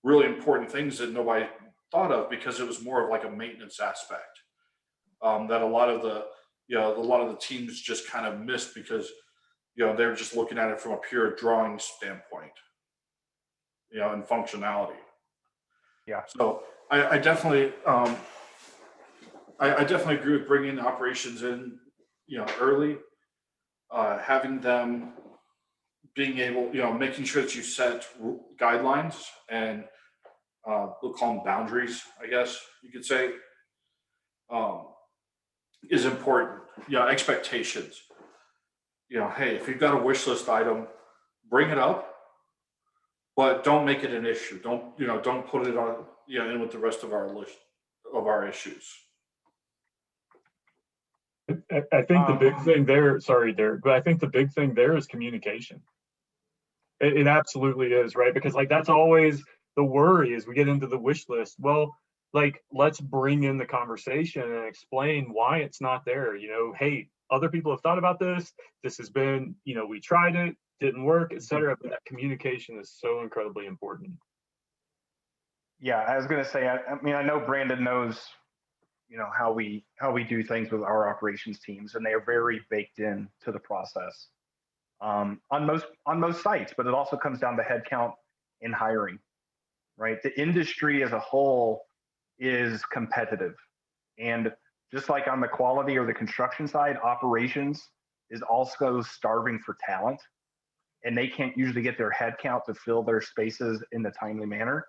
really important things that nobody thought of because it was more of like a maintenance aspect that a lot of the teams just kind of missed because they're just looking at it from a pure drawing standpoint, and functionality. Yeah. So I definitely I definitely agree with bringing operations in early, having them being able, making sure that you set guidelines and we'll call them boundaries, I guess you could say, is important. Expectations. Hey, if you've got a wish list item, bring it up, but don't make it an issue. Don't put it on, in with the rest of our list of our issues. I think the big thing there, sorry, Derek, but I think the big thing there is communication. It absolutely is, right? Because like that's always the worry as we get into the wish list. Well, like let's bring in the conversation and explain why it's not there. Hey, other people have thought about this. This has been, we tried it, didn't work, etc. But that communication is so incredibly important. Yeah, I was going to say, I mean, I know Brandon knows, how we do things with our operations teams, and they are very baked in to the process on most sites. But it also comes down to headcount and hiring, right? The industry as a whole is competitive, and just like on the quality or the construction side, operations is also starving for talent, and they can't usually get their headcount to fill their spaces in the timely manner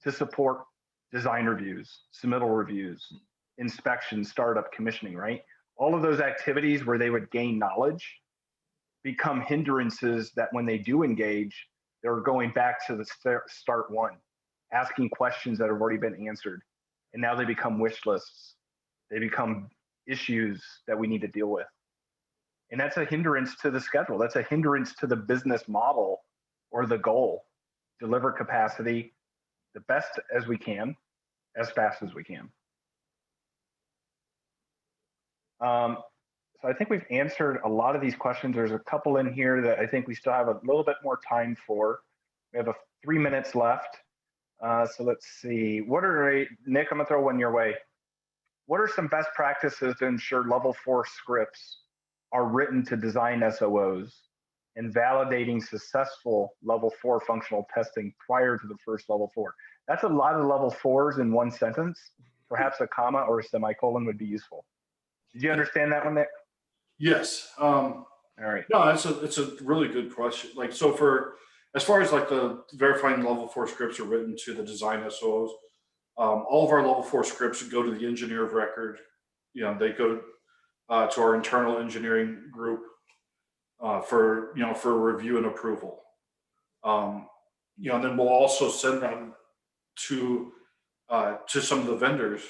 to support design reviews, submittal reviews, inspection, startup, commissioning, right? All of those activities where they would gain knowledge become hindrances that when they do engage, they're going back to the start one, asking questions that have already been answered. And now they become wish lists. They become issues that we need to deal with. And that's a hindrance to the schedule. That's a hindrance to the business model or the goal. Deliver capacity the best as we can, as fast as we can. So I think we've answered a lot of these questions. There's a couple in here that I think we still have a little bit more time for. We have 3 minutes left. So let's see. Nick, I'm gonna throw one your way. What are some best practices to ensure level 4 scripts are written to design SOOs and validating successful level 4 functional testing prior to the first level 4? That's a lot of level 4s in one sentence. Perhaps a comma or a semicolon would be useful. Did you understand that one, Nick? Yes. All right. No, it's a really good question. Like, so as far as like the verifying level 4 scripts are written to the design SOOs, all of our level 4 scripts go to the engineer of record. They go to our internal engineering group for review and approval. And then we'll also send them to some of the vendors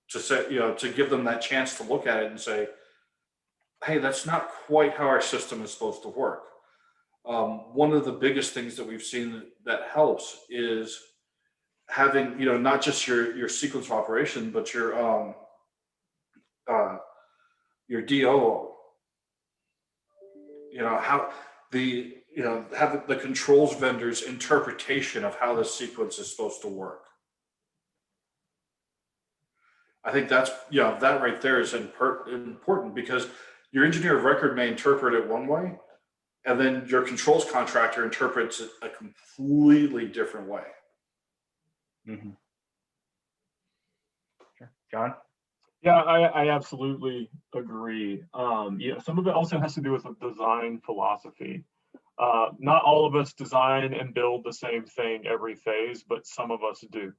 to give them that chance to look at it and say, hey, that's not quite how our system is supposed to work. One of the biggest things that we've seen that helps is having, not just your sequence of operation, but your DO, how have the controls vendor's interpretation of how the sequence is supposed to work. I think that's, that right there is important because your engineer of record may interpret it one way, and then your controls contractor interprets it a completely different way. Mm-hmm. Sure. John? Yeah, I absolutely agree. Some of it also has to do with the design philosophy. Not all of us design and build the same thing every phase, but some of us do,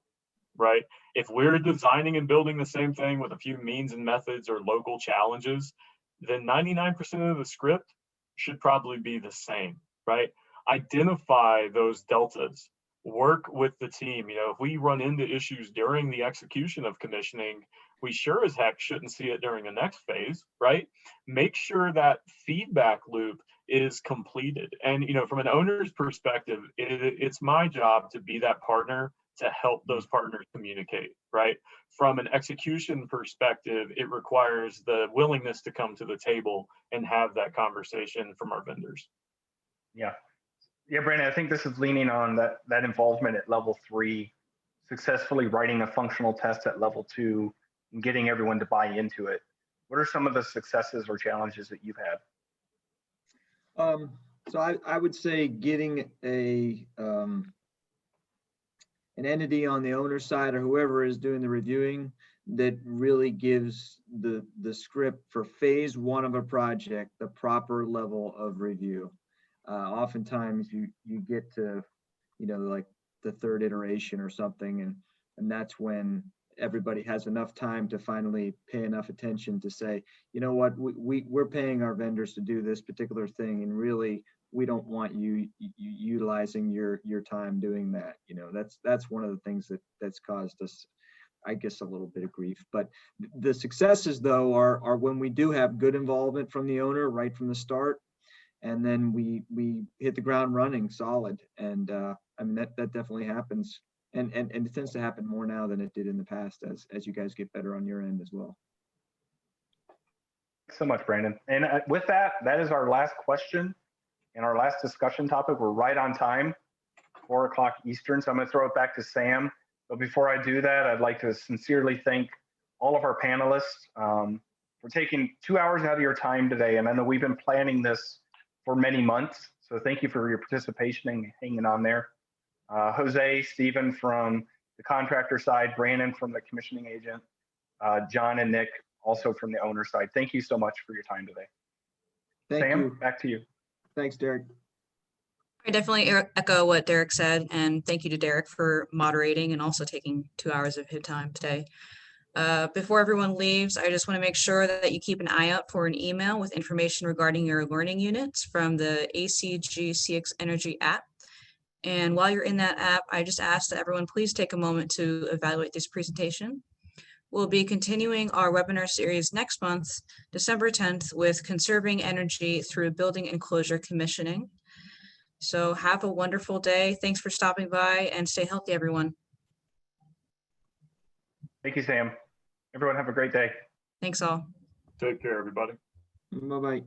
right? If we're designing and building the same thing with a few means and methods or local challenges, then 99% of the script should probably be the same, right? Identify those deltas, work with the team. If we run into issues during the execution of commissioning, we sure as heck shouldn't see it during the next phase, right? Make sure that feedback loop is completed. And, from an owner's perspective, it's my job to be that partner to help those partners communicate, right? From an execution perspective, it requires the willingness to come to the table and have that conversation from our vendors. Yeah. Yeah, Brandon, I think this is leaning on that involvement at level 3, successfully writing a functional test at level 2, and getting everyone to buy into it. What are some of the successes or challenges that you've had? So I would say getting an entity on the owner side or whoever is doing the reviewing that really gives the script for phase 1 of a project the proper level of review. Oftentimes you get to, like the 3rd iteration or something, and that's when everybody has enough time to finally pay enough attention to say, you know what, we're paying our vendors to do this particular thing, and really we don't want you utilizing your time doing that. That's one of the things that's caused us, I guess, a little bit of grief. But the successes, though, are when we do have good involvement from the owner right from the start, and then we hit the ground running solid. And I mean, that definitely happens, and it tends to happen more now than it did in the past as you guys get better on your end as well. Thanks so much, Brandon. And with that is our last question and our last discussion topic. We're right on time, 4 o'clock Eastern. So I'm going to throw it back to Sam. But before I do that, I'd like to sincerely thank all of our panelists for taking 2 hours out of your time today. And I know we've been planning this for many months. So thank you for your participation and hanging on there. Jose, Stephen from the contractor side, Brandon from the commissioning agent, John and Nick also from the owner side. Thank you so much for your time today. Thank Sam, you. back to you. Thanks, Derek. I definitely echo what Derek said, and thank you to Derek for moderating and also taking 2 hours of his time today. Before everyone leaves, I just want to make sure that you keep an eye out for an email with information regarding your learning units from the ACG CX Energy app. And while you're in that app, I just ask that everyone please take a moment to evaluate this presentation. We'll be continuing our webinar series next month, December 10th, with Conserving Energy through Building Enclosure Commissioning. So have a wonderful day. Thanks for stopping by, and stay healthy, everyone. Thank you, Sam. Everyone have a great day. Thanks all. Take care, everybody. Bye-bye.